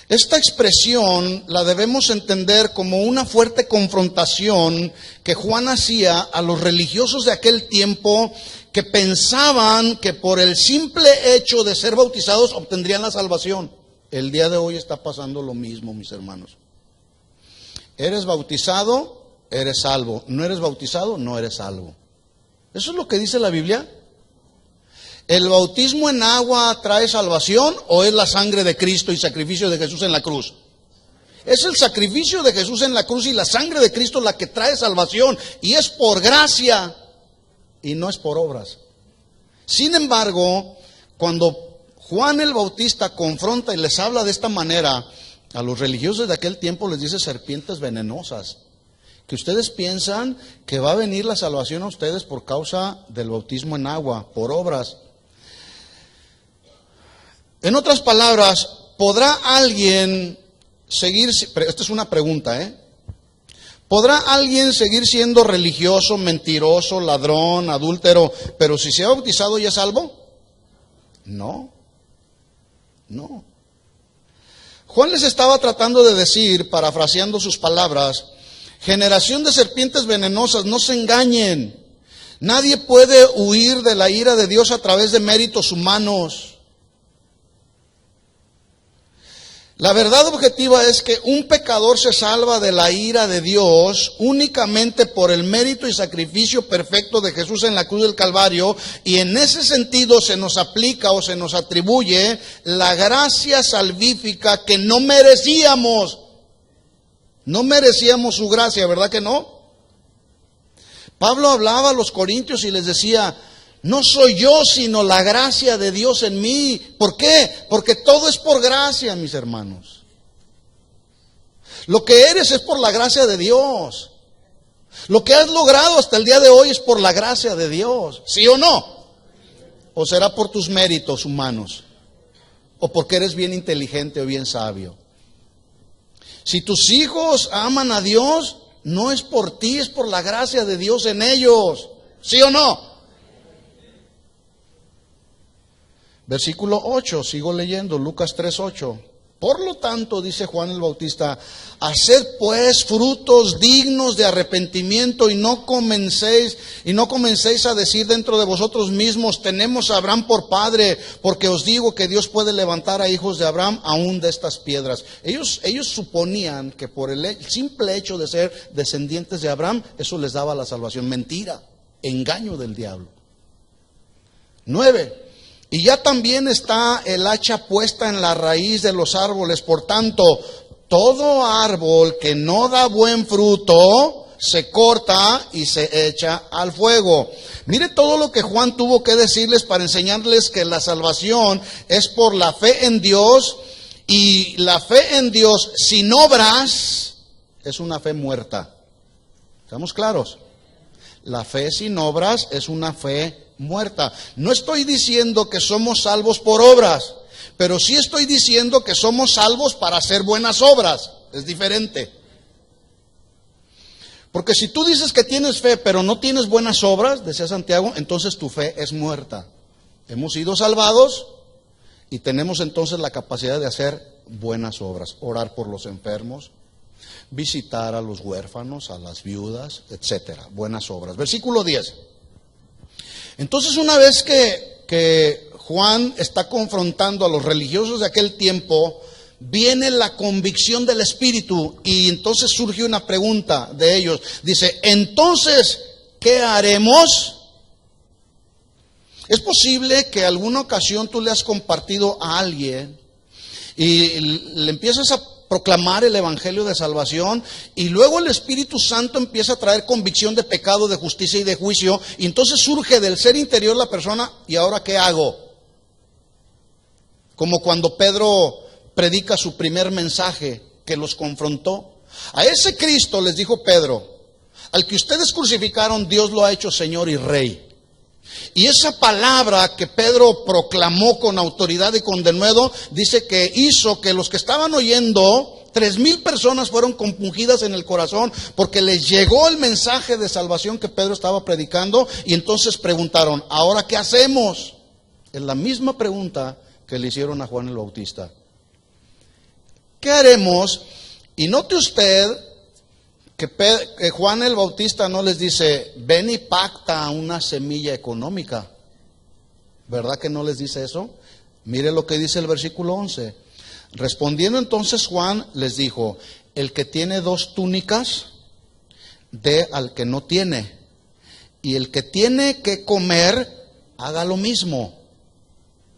Esta expresión la debemos entender como una fuerte confrontación que Juan hacía a los religiosos de aquel tiempo que pensaban que por el simple hecho de ser bautizados obtendrían la salvación. El día de hoy está pasando lo mismo, mis hermanos. Eres bautizado, eres salvo. No eres bautizado, no eres salvo. ¿Eso es lo que dice la Biblia? ¿El bautismo en agua trae salvación o es la sangre de Cristo y sacrificio de Jesús en la cruz? Es el sacrificio de Jesús en la cruz y la sangre de Cristo la que trae salvación, y es por gracia y no es por obras. Sin embargo, cuando Juan el Bautista confronta y les habla de esta manera a los religiosos de aquel tiempo, les dice serpientes venenosas, que ustedes piensan que va a venir la salvación a ustedes por causa del bautismo en agua, por obras. En otras palabras, ¿podrá alguien seguir, esta es una pregunta, ¿podrá alguien seguir siendo religioso, mentiroso, ladrón, adúltero, pero si se ha bautizado ya es salvo? No. Juan les estaba tratando de decir, parafraseando sus palabras, generación de serpientes venenosas, no se engañen. Nadie puede huir de la ira de Dios a través de méritos humanos. La verdad objetiva es que un pecador se salva de la ira de Dios únicamente por el mérito y sacrificio perfecto de Jesús en la cruz del Calvario, y en ese sentido se nos aplica o se nos atribuye la gracia salvífica que no merecíamos. No merecíamos su gracia, ¿verdad que no? Pablo hablaba a los corintios y les decía: no soy yo, sino la gracia de Dios en mí. ¿Por qué? Porque todo es por gracia, mis hermanos. Lo que eres es por la gracia de Dios. Lo que has logrado hasta el día de hoy es por la gracia de Dios. ¿Sí o no? ¿O será por tus méritos humanos? ¿O porque eres bien inteligente o bien sabio? Si tus hijos aman a Dios, no es por ti, es por la gracia de Dios en ellos. ¿Sí o no? Versículo 8, sigo leyendo, Lucas 3:8. Por lo tanto, dice Juan el Bautista, haced pues frutos dignos de arrepentimiento y no comencéis a decir dentro de vosotros mismos, tenemos a Abraham por padre, porque os digo que Dios puede levantar a hijos de Abraham aún de estas piedras. Ellos suponían que por el simple hecho de ser descendientes de Abraham, eso les daba la salvación. Mentira, engaño del diablo. 9. Y ya también está el hacha puesta en la raíz de los árboles. Por tanto, todo árbol que no da buen fruto se corta y se echa al fuego. Mire todo lo que Juan tuvo que decirles para enseñarles que la salvación es por la fe en Dios, y la fe en Dios sin obras es una fe muerta. ¿Estamos claros? La fe sin obras es una fe muerta. No estoy diciendo que somos salvos por obras, Pero sí estoy diciendo que somos salvos para hacer buenas obras. Es diferente. Porque si tú dices que tienes fe, pero no tienes buenas obras, decía Santiago, entonces tu fe es muerta. Hemos sido salvados y tenemos entonces la capacidad de hacer buenas obras. Orar por los enfermos, visitar a los huérfanos, a las viudas, etcétera. Buenas obras. Versículo 10. Entonces, una vez que Juan está confrontando a los religiosos de aquel tiempo, viene la convicción del Espíritu y entonces surge una pregunta de ellos. Dice, entonces, ¿qué haremos? Es posible que alguna ocasión tú le has compartido a alguien y le empiezas a proclamar el evangelio de salvación y luego el Espíritu Santo empieza a traer convicción de pecado, de justicia y de juicio, y entonces surge del ser interior la persona, ¿y ahora qué hago? Como cuando Pedro predica su primer mensaje que los confrontó. A ese Cristo, les dijo Pedro, al que ustedes crucificaron, Dios lo ha hecho Señor y Rey. Y esa palabra que Pedro proclamó con autoridad y con denuedo, dice que hizo que los que estaban oyendo, 3,000 personas fueron compungidas en el corazón porque les llegó el mensaje de salvación que Pedro estaba predicando, y entonces preguntaron, ¿ahora qué hacemos? Es la misma pregunta que le hicieron a Juan el Bautista. ¿Qué haremos? Y note usted que Juan el Bautista no les dice, ven y pacta una semilla económica. ¿Verdad que no les dice eso? Mire lo que dice el versículo 11. Respondiendo entonces Juan les dijo, el que tiene 2 túnicas, dé al que no tiene. Y el que tiene que comer, haga lo mismo.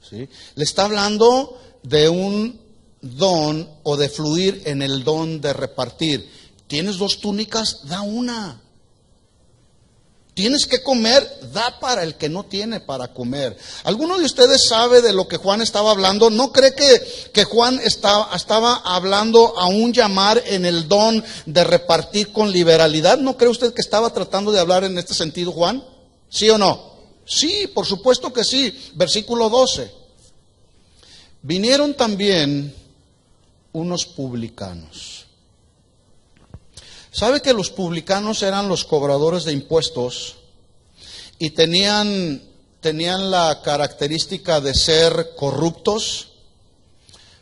¿Sí? Le está hablando de un don o de fluir en el don de repartir. ¿Tienes 2 túnicas? Da una. Tienes que comer, da para el que no tiene para comer. ¿Alguno de ustedes sabe de lo que Juan estaba hablando? ¿No cree que Juan estaba hablando a un llamar en el don de repartir con liberalidad? ¿No cree usted que estaba tratando de hablar en este sentido, Juan? ¿Sí o no? Sí, por supuesto que sí. Versículo 12. Vinieron también unos publicanos. ¿Sabe que los publicanos eran los cobradores de impuestos y tenían la característica de ser corruptos,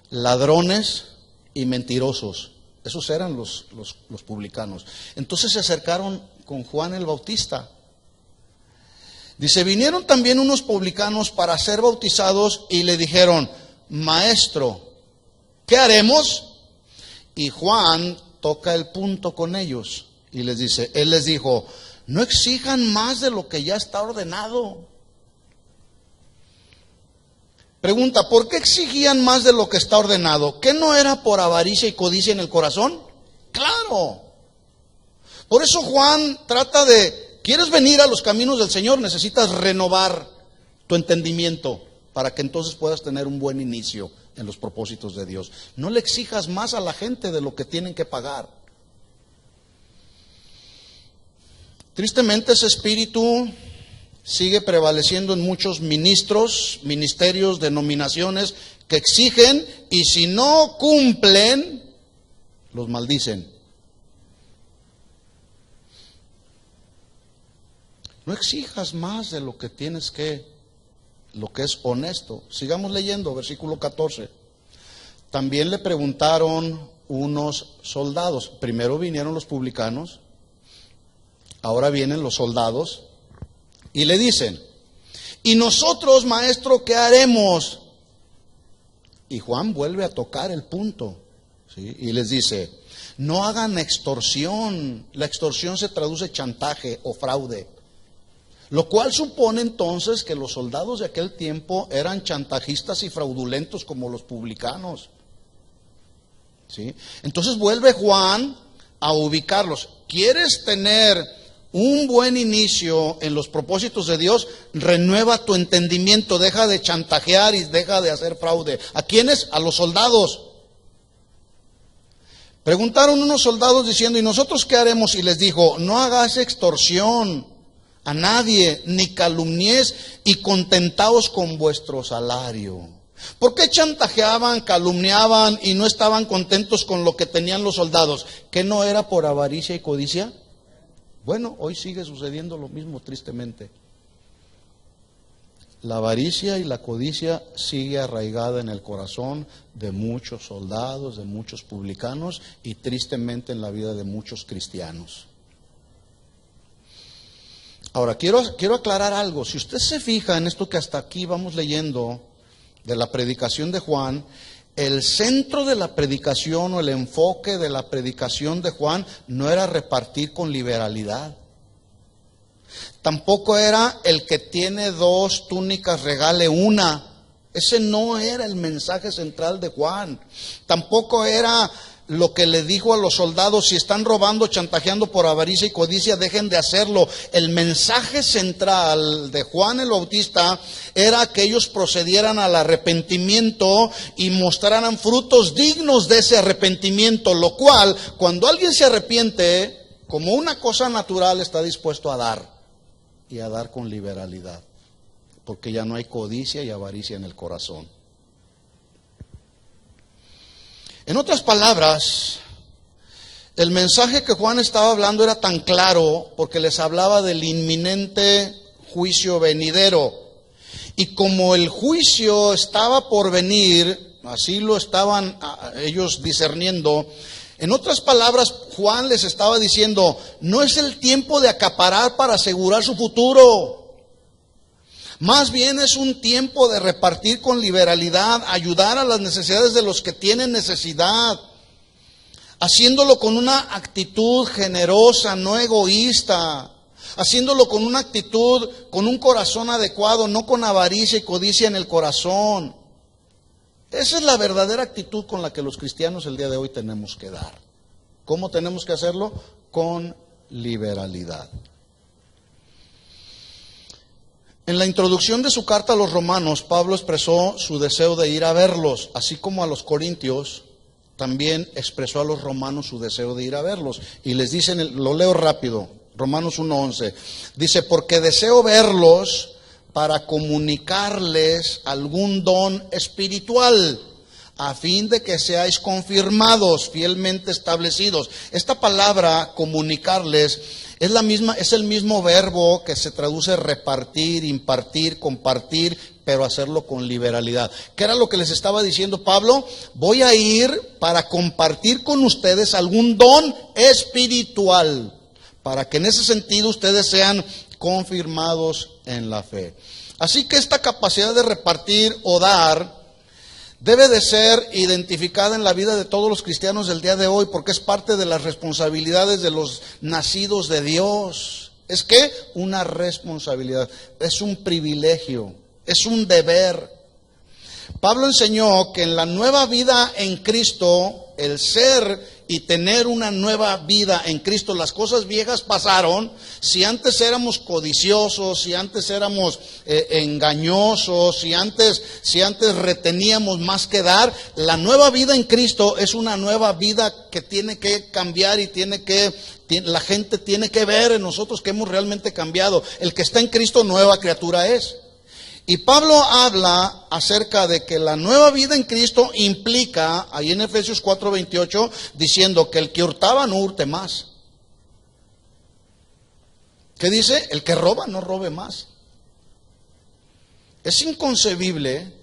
ladrones y mentirosos? Esos eran los publicanos. Entonces se acercaron con Juan el Bautista. Dice, vinieron también unos publicanos para ser bautizados y le dijeron, Maestro, ¿qué haremos? Y Juan toca el punto con ellos y les dice, él les dijo, no exijan más de lo que ya está ordenado. Pregunta, ¿por qué exigían más de lo que está ordenado? ¿Qué no era por avaricia y codicia en el corazón? Claro. Por eso Juan trata de, ¿quieres venir a los caminos del Señor? Necesitas renovar tu entendimiento para que entonces puedas tener un buen inicio en los propósitos de Dios. No le exijas más a la gente de lo que tienen que pagar. Tristemente ese espíritu sigue prevaleciendo en muchos ministerios, denominaciones que exigen y si no cumplen, los maldicen. No exijas más de lo que tienes lo que es honesto. Sigamos leyendo, versículo 14. También le preguntaron unos soldados. Primero vinieron los publicanos, ahora vienen los soldados y le dicen, ¿y nosotros, maestro, qué haremos? Y Juan vuelve a tocar el punto, ¿sí? Y les dice, no hagan extorsión. La extorsión se traduce chantaje o fraude. Lo cual supone entonces que los soldados de aquel tiempo eran chantajistas y fraudulentos como los publicanos. ¿Sí? Entonces vuelve Juan a ubicarlos. ¿Quieres tener un buen inicio en los propósitos de Dios? Renueva tu entendimiento, deja de chantajear y deja de hacer fraude. ¿A quiénes? A los soldados. Preguntaron unos soldados diciendo, ¿y nosotros qué haremos? Y les dijo, no hagas extorsión a nadie, ni calumnies, y contentaos con vuestro salario. ¿Por qué chantajeaban, calumniaban y no estaban contentos con lo que tenían los soldados? ¿Que no era por avaricia y codicia? Bueno, hoy sigue sucediendo lo mismo, tristemente. La avaricia y la codicia sigue arraigada en el corazón de muchos soldados, de muchos publicanos y tristemente en la vida de muchos cristianos. Ahora, quiero aclarar algo. Si usted se fija en esto que hasta aquí vamos leyendo de la predicación de Juan, el centro de la predicación o el enfoque de la predicación de Juan no era repartir con liberalidad. Tampoco era el que tiene 2 túnicas regale una. Ese no era el mensaje central de Juan. Tampoco era lo que le dijo a los soldados: si están robando, chantajeando por avaricia y codicia, dejen de hacerlo. El mensaje central de Juan el Bautista era que ellos procedieran al arrepentimiento y mostraran frutos dignos de ese arrepentimiento, lo cual, cuando alguien se arrepiente, como una cosa natural, está dispuesto a dar, y a dar con liberalidad, porque ya no hay codicia y avaricia en el corazón. En otras palabras, el mensaje que Juan estaba hablando era tan claro porque les hablaba del inminente juicio venidero. Y como el juicio estaba por venir, así lo estaban ellos discerniendo. En otras palabras, Juan les estaba diciendo: no es el tiempo de acaparar para asegurar su futuro. Más bien es un tiempo de repartir con liberalidad, ayudar a las necesidades de los que tienen necesidad, haciéndolo con una actitud generosa, no egoísta, haciéndolo con una actitud, con un corazón adecuado, no con avaricia y codicia en el corazón. Esa es la verdadera actitud con la que los cristianos el día de hoy tenemos que dar. ¿Cómo tenemos que hacerlo? Con liberalidad. En la introducción de su carta a los romanos, Pablo expresó su deseo de ir a verlos, así como a los corintios, también expresó a los romanos su deseo de ir a verlos. Y les dice, lo leo rápido, Romanos 1:11, dice: porque deseo verlos para comunicarles algún don espiritual, a fin de que seáis confirmados, fielmente establecidos. Esta palabra, comunicarles, es el mismo verbo que se traduce repartir, impartir, compartir, pero hacerlo con liberalidad. ¿Qué era lo que les estaba diciendo Pablo? Voy a ir para compartir con ustedes algún don espiritual, para que en ese sentido ustedes sean confirmados en la fe. Así que esta capacidad de repartir o dar debe de ser identificada en la vida de todos los cristianos del día de hoy, porque es parte de las responsabilidades de los nacidos de Dios. ¿Es qué? Una responsabilidad, es un privilegio, es un deber. Pablo enseñó que en la nueva vida en Cristo, el ser y tener una nueva vida en Cristo, las cosas viejas pasaron. Si antes éramos codiciosos, si antes éramos engañosos, si antes reteníamos más que dar, la nueva vida en Cristo es una nueva vida que tiene que cambiar y la gente tiene que ver en nosotros que hemos realmente cambiado. El que está en Cristo, nueva criatura es. Y Pablo habla acerca de que la nueva vida en Cristo implica, ahí en Efesios 4:28, diciendo que el que hurtaba no hurte más. ¿Qué dice? El que roba no robe más. Es inconcebible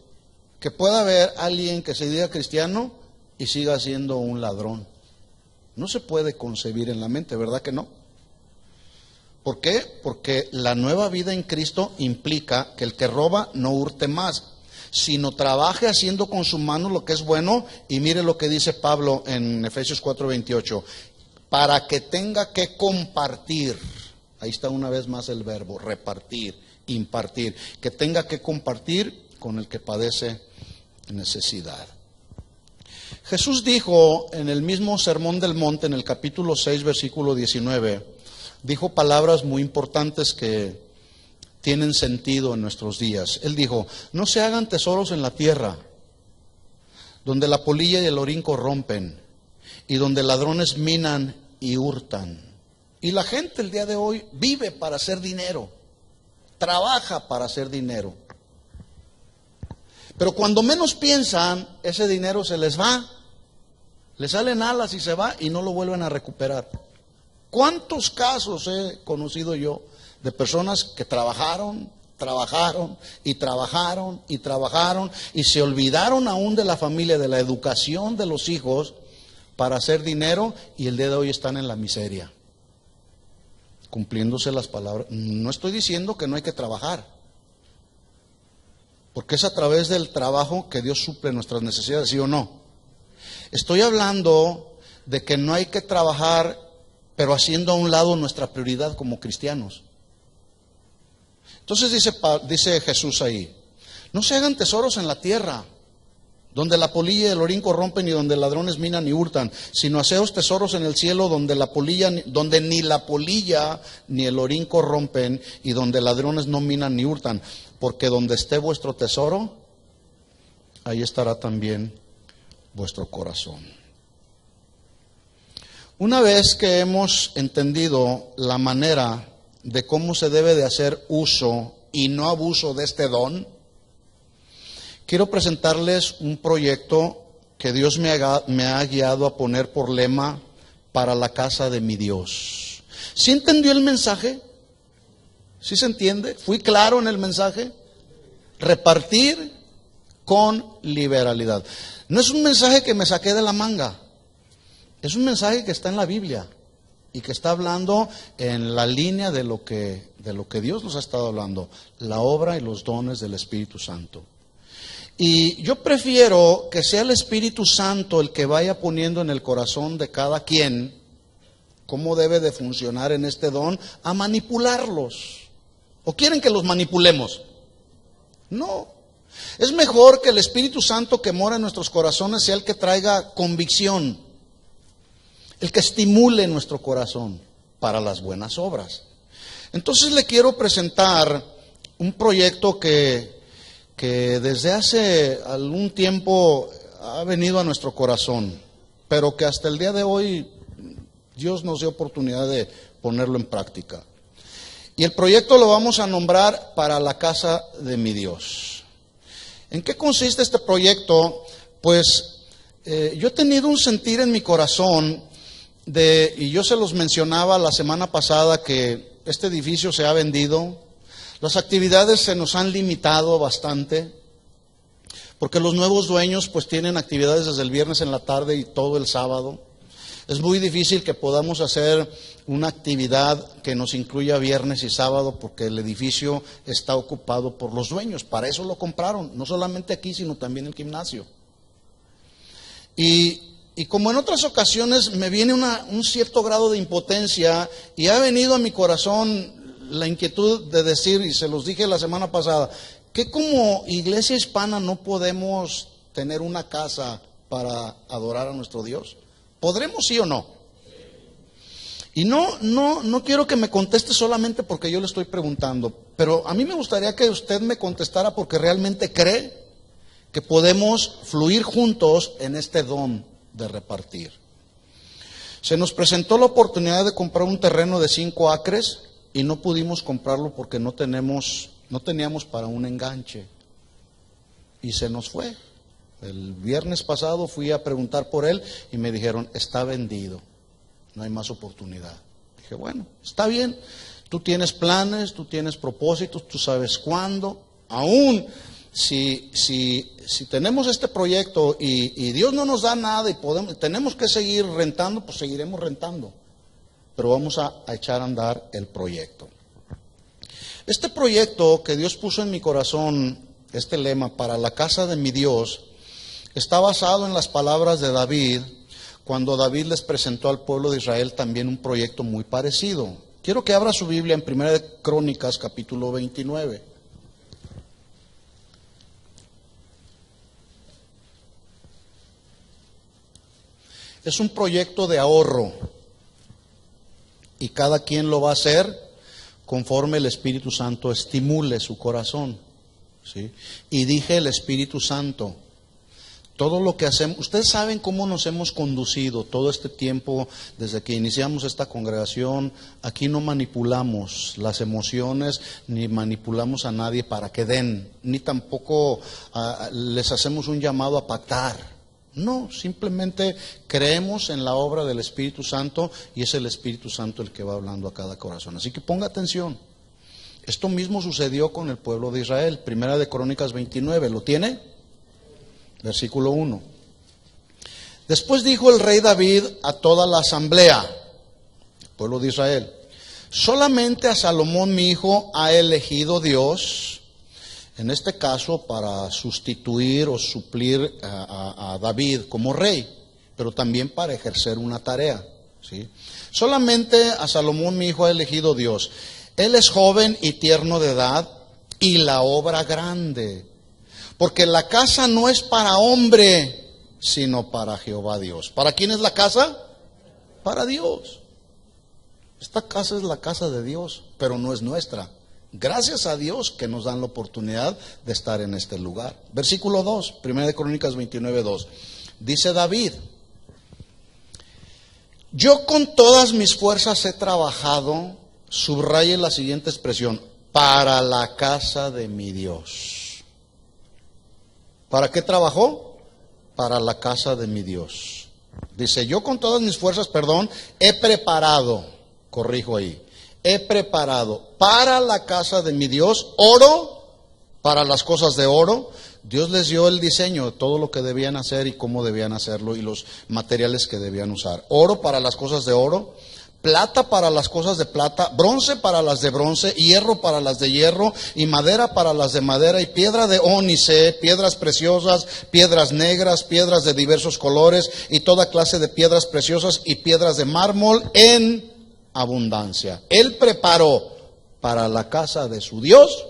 que pueda haber alguien que se diga cristiano y siga siendo un ladrón. No se puede concebir en la mente, ¿verdad que no? ¿Por qué? Porque la nueva vida en Cristo implica que el que roba no hurte más, sino trabaje haciendo con su mano lo que es bueno. Y mire lo que dice Pablo en Efesios 4:28, para que tenga que compartir. Ahí está una vez más el verbo, repartir, impartir, que tenga que compartir con el que padece necesidad. Jesús dijo en el mismo Sermón del Monte, en el capítulo 6, versículo 19, dijo palabras muy importantes que tienen sentido en nuestros días. Él dijo: no se hagan tesoros en la tierra, donde la polilla y el orín corrompen, y donde ladrones minan y hurtan. Y la gente el día de hoy vive para hacer dinero, trabaja para hacer dinero. Pero cuando menos piensan, ese dinero se les va. Les salen alas y se va y no lo vuelven a recuperar. ¿Cuántos casos he conocido yo de personas que trabajaron y se olvidaron aún de la familia, de la educación de los hijos para hacer dinero, y el día de hoy están en la miseria, cumpliéndose las palabras? No estoy diciendo que no hay que trabajar, porque es a través del trabajo que Dios suple nuestras necesidades, ¿sí o no? Estoy hablando de que no hay que trabajar, pero haciendo a un lado nuestra prioridad como cristianos. Entonces dice Jesús ahí: no se hagan tesoros en la tierra, donde la polilla y el orín corrompen y donde ladrones minan y hurtan, sino haceos tesoros en el cielo, donde ni la polilla ni el orín corrompen y donde ladrones no minan ni hurtan, porque donde esté vuestro tesoro, ahí estará también vuestro corazón. Una vez que hemos entendido la manera de cómo se debe de hacer uso y no abuso de este don, quiero presentarles un proyecto que Dios me ha guiado a poner por lema: para la casa de mi Dios. ¿Sí entendió el mensaje? ¿Sí se entiende? ¿Fui claro en el mensaje? Repartir con liberalidad. No es un mensaje que me saqué de la manga. Es un mensaje que está en la Biblia y que está hablando en la línea de lo que Dios nos ha estado hablando: la obra y los dones del Espíritu Santo. Y yo prefiero que sea el Espíritu Santo el que vaya poniendo en el corazón de cada quien cómo debe de funcionar en este don, a manipularlos. ¿O quieren que los manipulemos? No. Es mejor que el Espíritu Santo que mora en nuestros corazones sea el que traiga convicción, el que estimule nuestro corazón para las buenas obras. Entonces le quiero presentar un proyecto que desde hace algún tiempo ha venido a nuestro corazón, pero que hasta el día de hoy Dios nos dio oportunidad de ponerlo en práctica. Y el proyecto lo vamos a nombrar para la casa de mi Dios. ¿En qué consiste este proyecto? Pues yo he tenido un sentir en mi corazón y yo se los mencionaba la semana pasada, que este edificio se ha vendido. Las actividades se nos han limitado bastante, porque los nuevos dueños pues tienen actividades desde el viernes en la tarde y todo el sábado. Es muy difícil que podamos hacer una actividad que nos incluya viernes y sábado, porque el edificio está ocupado por los dueños. Para eso lo compraron, no solamente aquí, sino también el gimnasio. Y como en otras ocasiones me viene un cierto grado de impotencia, y ha venido a mi corazón la inquietud de decir, y se los dije la semana pasada, que como iglesia hispana no podemos tener una casa para adorar a nuestro Dios. ¿Podremos, sí o no? Y no quiero que me conteste solamente porque yo le estoy preguntando, pero a mí me gustaría que usted me contestara porque realmente cree que podemos fluir juntos en este don de repartir. Se nos presentó la oportunidad de comprar un terreno de 5 acres y no pudimos comprarlo porque no teníamos para un enganche, y se nos fue. El viernes pasado fui a preguntar por él y me dijeron: está vendido, no hay más oportunidad. Dije: bueno, está bien, tú tienes planes, tú tienes propósitos, tú sabes cuándo. Aún si tenemos este proyecto y Dios no nos da nada y tenemos que seguir rentando, pues seguiremos rentando, pero vamos a echar a andar el proyecto. Este proyecto que Dios puso en mi corazón, este lema, para la casa de mi Dios, está basado en las palabras de David, cuando David les presentó al pueblo de Israel también un proyecto muy parecido. Quiero que abra su Biblia en 1 Crónicas, capítulo 29. Es un proyecto de ahorro, y cada quien lo va a hacer conforme el Espíritu Santo estimule su corazón, ¿sí? Y dije el Espíritu Santo. Todo lo que hacemos, ustedes saben cómo nos hemos conducido todo este tiempo desde que iniciamos esta congregación. Aquí no manipulamos las emociones ni manipulamos a nadie para que den, ni tampoco les hacemos un llamado a pactar. No, simplemente creemos en la obra del Espíritu Santo y es el Espíritu Santo el que va hablando a cada corazón. Así que ponga atención. Esto mismo sucedió con el pueblo de Israel. Primera de Crónicas 29, ¿lo tiene? Versículo 1. Después dijo el rey David a toda la asamblea, el pueblo de Israel: solamente a Salomón mi hijo ha elegido Dios, en este caso para sustituir o suplir a David como rey, pero también para ejercer una tarea, ¿sí? Solamente a Salomón mi hijo ha elegido Dios. Él es joven y tierno de edad, y la obra grande. Porque la casa no es para hombre, sino para Jehová Dios. ¿Para quién es la casa? Para Dios. Esta casa es la casa de Dios, pero no es nuestra. Gracias a Dios que nos dan la oportunidad de estar en este lugar. Versículo 2, 1 Crónicas 29, 2. Dice David: yo con todas mis fuerzas he trabajado, subraye la siguiente expresión, para la casa de mi Dios. ¿Para qué trabajó? Para la casa de mi Dios. Dice, yo con todas mis fuerzas, he preparado, corrijo ahí, he preparado para la casa de mi Dios oro, para las cosas de oro. Dios les dio el diseño de todo lo que debían hacer y cómo debían hacerlo y los materiales que debían usar. Oro para las cosas de oro, plata para las cosas de plata, bronce para las de bronce, hierro para las de hierro, y madera para las de madera, y piedra de ónice, piedras preciosas, piedras negras, piedras de diversos colores, y toda clase de piedras preciosas, y piedras de mármol en abundancia. Él preparó para la casa de su Dios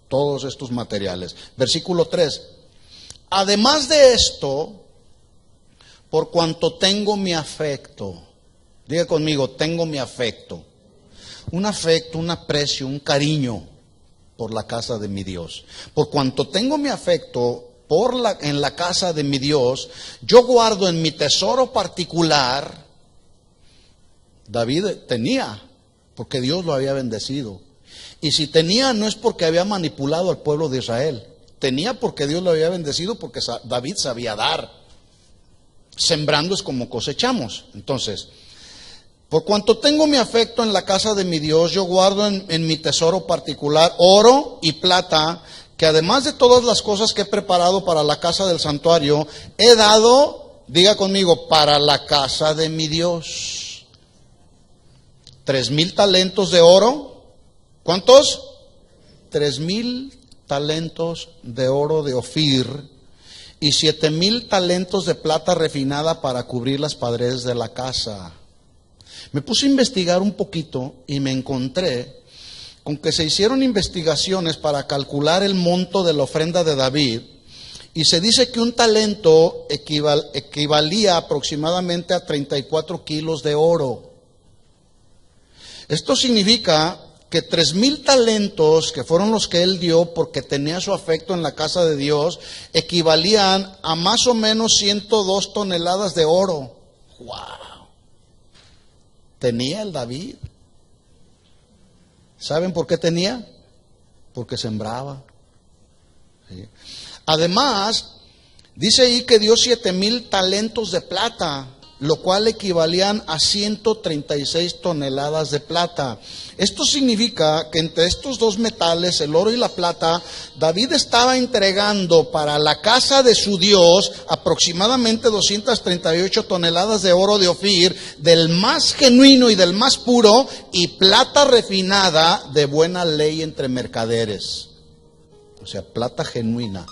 todos estos materiales. Versículo 3. Además de esto, por cuanto tengo mi afecto, diga conmigo, tengo mi afecto. Un afecto, un aprecio, un cariño por la casa de mi Dios. Por cuanto tengo mi afecto en la casa de mi Dios, yo guardo en mi tesoro particular. David tenía, porque Dios lo había bendecido. Y si tenía, no es porque había manipulado al pueblo de Israel. Tenía porque Dios lo había bendecido, porque David sabía dar. Sembrando es como cosechamos. Entonces, por cuanto tengo mi afecto en la casa de mi Dios, yo guardo en mi tesoro particular oro y plata, que además de todas las cosas que he preparado para la casa del santuario, he dado, diga conmigo, para la casa de mi Dios. 3,000 talentos de oro. ¿Cuántos? 3,000 talentos de oro de Ofir y 7,000 talentos de plata refinada para cubrir las paredes de la casa. Me puse a investigar un poquito y me encontré con que se hicieron investigaciones para calcular el monto de la ofrenda de David, y se dice que un talento equivalía aproximadamente a 34 kilos de oro. Esto significa que 3,000 talentos, que fueron los que él dio porque tenía su afecto en la casa de Dios, equivalían a más o menos 102 toneladas de oro. ¡Wow! Tenía el David. ¿Saben por qué tenía? Porque sembraba. ¿Sí? Además, dice ahí que dio 7,000 talentos de plata, lo cual equivalían a 136 toneladas de plata. Esto significa que entre estos dos metales, el oro y la plata, David estaba entregando para la casa de su Dios aproximadamente 238 toneladas de oro de Ofir, del más genuino y del más puro, y plata refinada de buena ley entre mercaderes. O sea, plata genuina,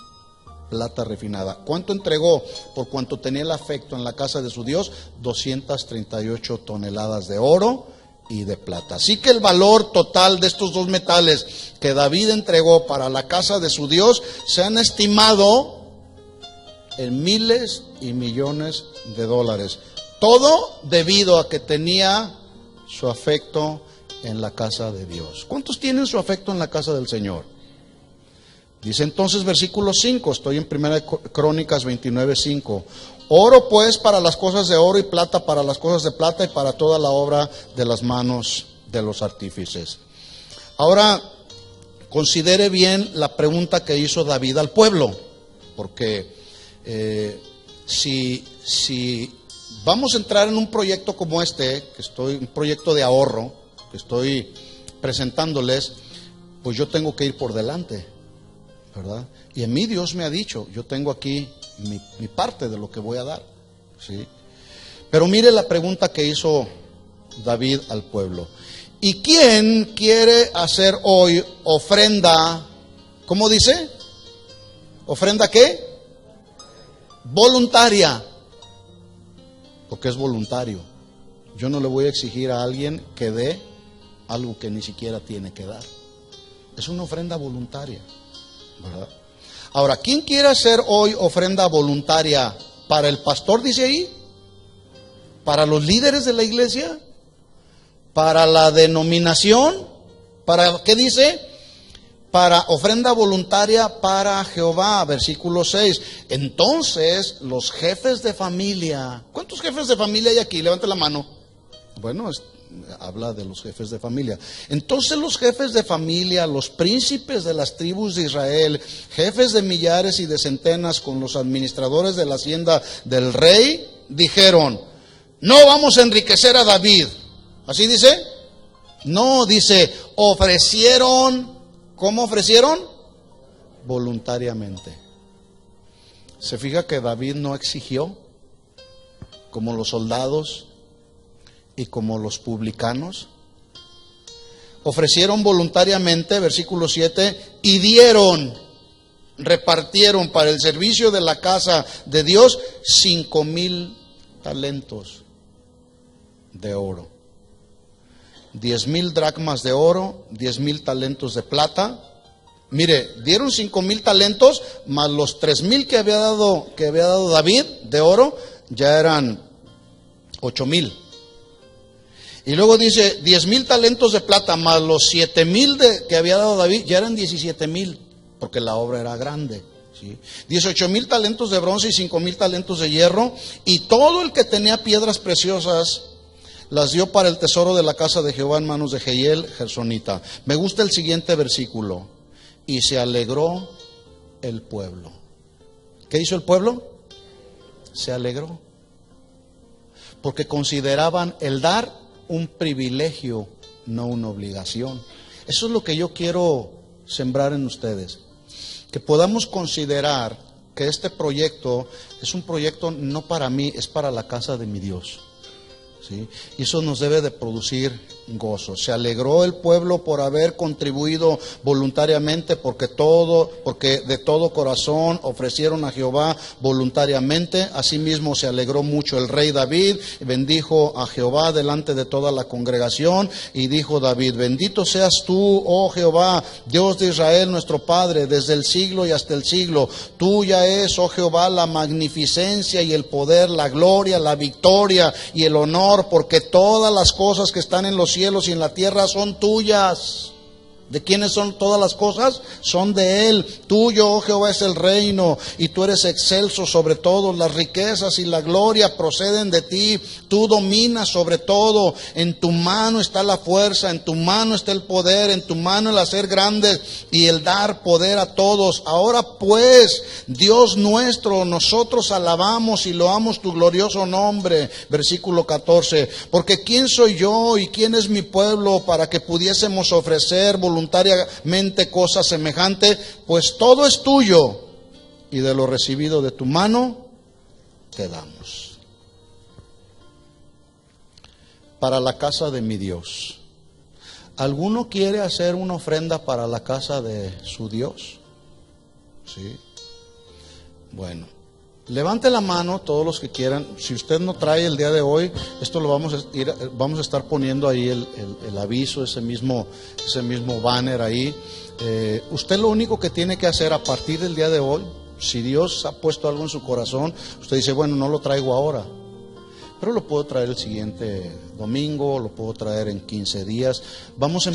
plata refinada. ¿Cuánto entregó? Por cuanto tenía el afecto en la casa de su Dios, 238 toneladas de oro y de plata. Así que el valor total de estos dos metales que David entregó para la casa de su Dios se han estimado en miles y millones de dólares. Todo debido a que tenía su afecto en la casa de Dios. ¿Cuántos tienen su afecto en la casa del Señor? Dice entonces versículo 5, estoy en 1 Crónicas 29:5. Oro pues para las cosas de oro y plata para las cosas de plata y para toda la obra de las manos de los artífices. Ahora, considere bien la pregunta que hizo David al pueblo, porque si vamos a entrar en un proyecto como un proyecto de ahorro que estoy presentándoles, pues yo tengo que ir por delante, ¿verdad? Y en mí Dios me ha dicho, yo tengo aquí mi parte de lo que voy a dar, ¿sí? Pero mire la pregunta que hizo David al pueblo. ¿Y quién quiere hacer hoy ofrenda? ¿Cómo dice? ¿Ofrenda qué? Voluntaria. Porque es voluntario. Yo no le voy a exigir a alguien que dé algo que ni siquiera tiene que dar. Es una ofrenda voluntaria, ¿verdad? Ahora, ¿quién quiere hacer hoy ofrenda voluntaria? ¿Para el pastor, dice ahí? ¿Para los líderes de la iglesia? ¿Para la denominación? ¿Para qué dice? Para ofrenda voluntaria para Jehová, versículo 6. Entonces, los jefes de familia. ¿Cuántos jefes de familia hay aquí? Levante la mano. Bueno, habla de los jefes de familia. Entonces los jefes de familia, los príncipes de las tribus de Israel, jefes de millares y de centenas con los administradores de la hacienda del rey, dijeron, no vamos a enriquecer a David. ¿Así dice? No, dice, ofrecieron, ¿cómo ofrecieron? Voluntariamente. ¿Se fija que David no exigió como los soldados y como los publicanos? Ofrecieron voluntariamente, versículo 7, y repartieron para el servicio de la casa de Dios 5,000 talentos de oro, 10,000 dracmas de oro, 10,000 talentos de plata. Mire, dieron 5,000 talentos más los 3,000 que había dado David de oro, ya eran 8,000. Y luego dice 10,000 talentos de plata más los 7,000 que había dado David, ya eran 17,000, porque la obra era grande, ¿sí? 18,000 talentos de bronce y 5,000 talentos de hierro, y todo el que tenía piedras preciosas las dio para el tesoro de la casa de Jehová en manos de Jehiel, Gersonita. Me gusta el siguiente versículo. Y se alegró el pueblo. ¿Qué hizo el pueblo? Se alegró. Porque consideraban el dar un privilegio, no una obligación. Eso es lo que yo quiero sembrar en ustedes. Que podamos considerar que este proyecto es un proyecto no para mí, es para la casa de mi Dios, ¿sí? Y eso nos debe de producir gozo. Se alegró el pueblo por haber contribuido voluntariamente, porque de todo corazón ofrecieron a Jehová voluntariamente. Asimismo se alegró mucho el rey David, bendijo a Jehová delante de toda la congregación, y dijo David, bendito seas tú, oh Jehová, Dios de Israel nuestro Padre, desde el siglo y hasta el siglo. Tuya es, oh Jehová, la magnificencia y el poder, la gloria, la victoria y el honor, porque todas las cosas que están en los cielos y en la tierra son tuyas. ¿De quiénes son todas las cosas? Son de Él. Tuyo, oh Jehová, es el reino, y tú eres excelso sobre todo. Las riquezas y la gloria proceden de ti. Tú dominas sobre todo. En tu mano está la fuerza, en tu mano está el poder, en tu mano el hacer grandes y el dar poder a todos. Ahora pues, Dios nuestro, nosotros alabamos y loamos tu glorioso nombre. Versículo 14. Porque ¿quién soy yo y quién es mi pueblo para que pudiésemos ofrecer voluntariamente cosa semejante? Pues todo es tuyo, y de lo recibido de tu mano te damos. Para la casa de mi Dios. ¿Alguno quiere hacer una ofrenda para la casa de su Dios? ¿Sí? Bueno, levante la mano todos los que quieran. Si usted no trae el día de hoy, esto lo vamos a estar poniendo ahí el aviso, ese mismo banner ahí. Usted lo único que tiene que hacer a partir del día de hoy, si Dios ha puesto algo en su corazón, usted dice, bueno, no lo traigo ahora, pero lo puedo traer el siguiente domingo, lo puedo traer en 15 días. Vamos a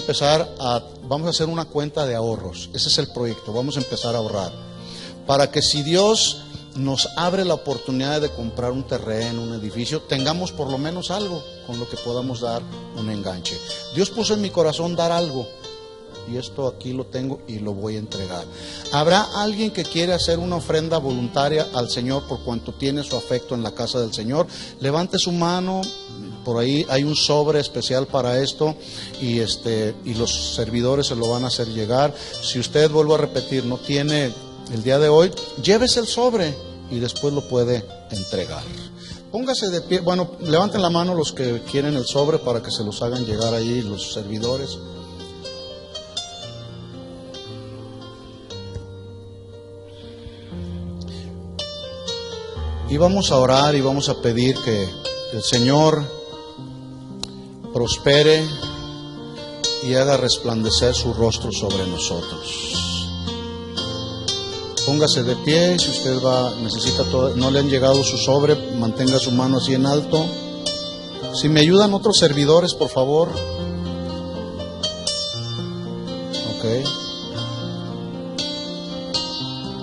hacer una cuenta de ahorros. Ese es el proyecto. Vamos a empezar a ahorrar para que, si Dios nos abre la oportunidad de comprar un terreno, un edificio, tengamos por lo menos algo con lo que podamos dar un enganche. Dios puso en mi corazón dar algo, y esto aquí lo tengo y lo voy a entregar. ¿Habrá alguien que quiere hacer una ofrenda voluntaria al Señor por cuanto tiene su afecto en la casa del Señor? Levante su mano. Por ahí hay un sobre especial para esto, y los servidores se lo van a hacer llegar. Si usted, vuelvo a repetir, no tiene el día de hoy, llévese el sobre y después lo puede entregar. Póngase de pie. Bueno, levanten la mano los que quieren el sobre para que se los hagan llegar ahí los servidores. Y vamos a orar y vamos a pedir que el Señor prospere y haga resplandecer su rostro sobre nosotros. Póngase de pie. Si usted necesita todo, no le han llegado su sobre, mantenga su mano así en alto. Si me ayudan otros servidores, por favor. Ok.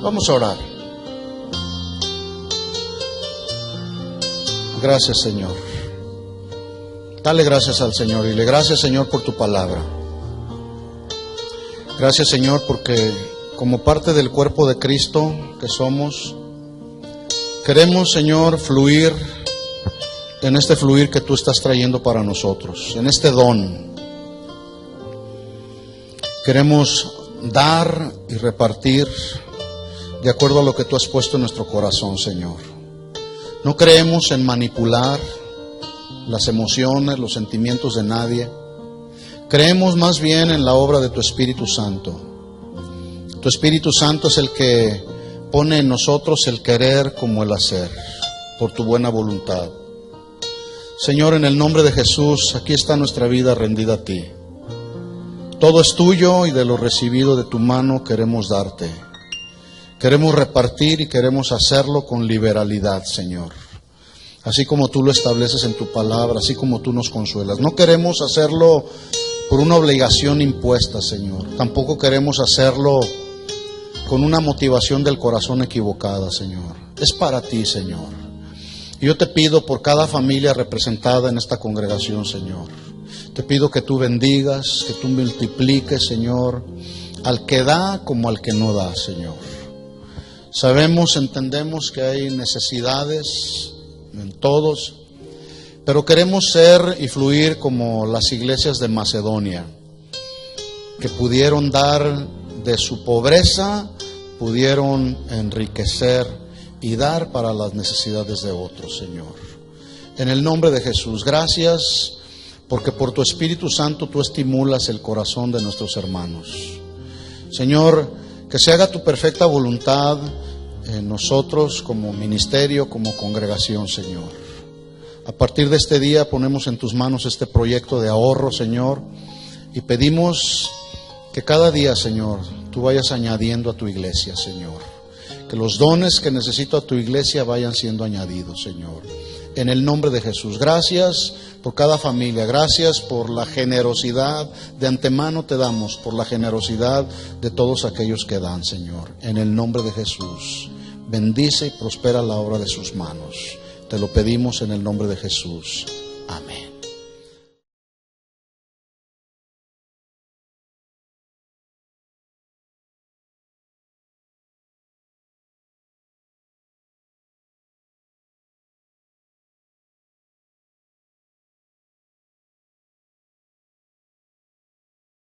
Vamos a orar. Gracias, Señor. Dale gracias al Señor. Dile gracias, Señor, por tu palabra. Gracias, Señor, porque como parte del cuerpo de Cristo que somos, queremos, Señor, fluir en este fluir que tú estás trayendo para nosotros, en este don. Queremos dar y repartir de acuerdo a lo que tú has puesto en nuestro corazón, Señor. No creemos en manipular las emociones, los sentimientos de nadie. Creemos más bien en la obra de tu Espíritu Santo. Tu Espíritu Santo es el que pone en nosotros el querer como el hacer, por tu buena voluntad. Señor, en el nombre de Jesús, aquí está nuestra vida rendida a ti. Todo es tuyo y de lo recibido de tu mano queremos darte. Queremos repartir y queremos hacerlo con liberalidad, Señor. Así como tú lo estableces en tu palabra, así como tú nos consuelas. No queremos hacerlo por una obligación impuesta, Señor. Tampoco queremos hacerlo con una motivación del corazón equivocada, Señor. Es para ti, Señor. Y yo te pido por cada familia representada en esta congregación, Señor. Te pido que tú bendigas, que tú multipliques, Señor, al que da como al que no da, Señor. Entendemos que hay necesidades en todos, pero queremos ser y fluir como las iglesias de Macedonia, que pudieron dar de su pobreza, pudieron enriquecer y dar para las necesidades de otros, Señor. En el nombre de Jesús, gracias, porque por tu Espíritu Santo tú estimulas el corazón de nuestros hermanos. Señor, que se haga tu perfecta voluntad en nosotros como ministerio, como congregación, Señor. A partir de este día ponemos en tus manos este proyecto de ahorro, Señor, y pedimos que cada día, Señor, tú vayas añadiendo a tu iglesia, Señor. Que los dones que necesita tu iglesia vayan siendo añadidos, Señor. En el nombre de Jesús, gracias por cada familia, gracias por la generosidad. De antemano te damos por la generosidad de todos aquellos que dan, Señor. En el nombre de Jesús, bendice y prospera la obra de sus manos. Te lo pedimos en el nombre de Jesús. Amén.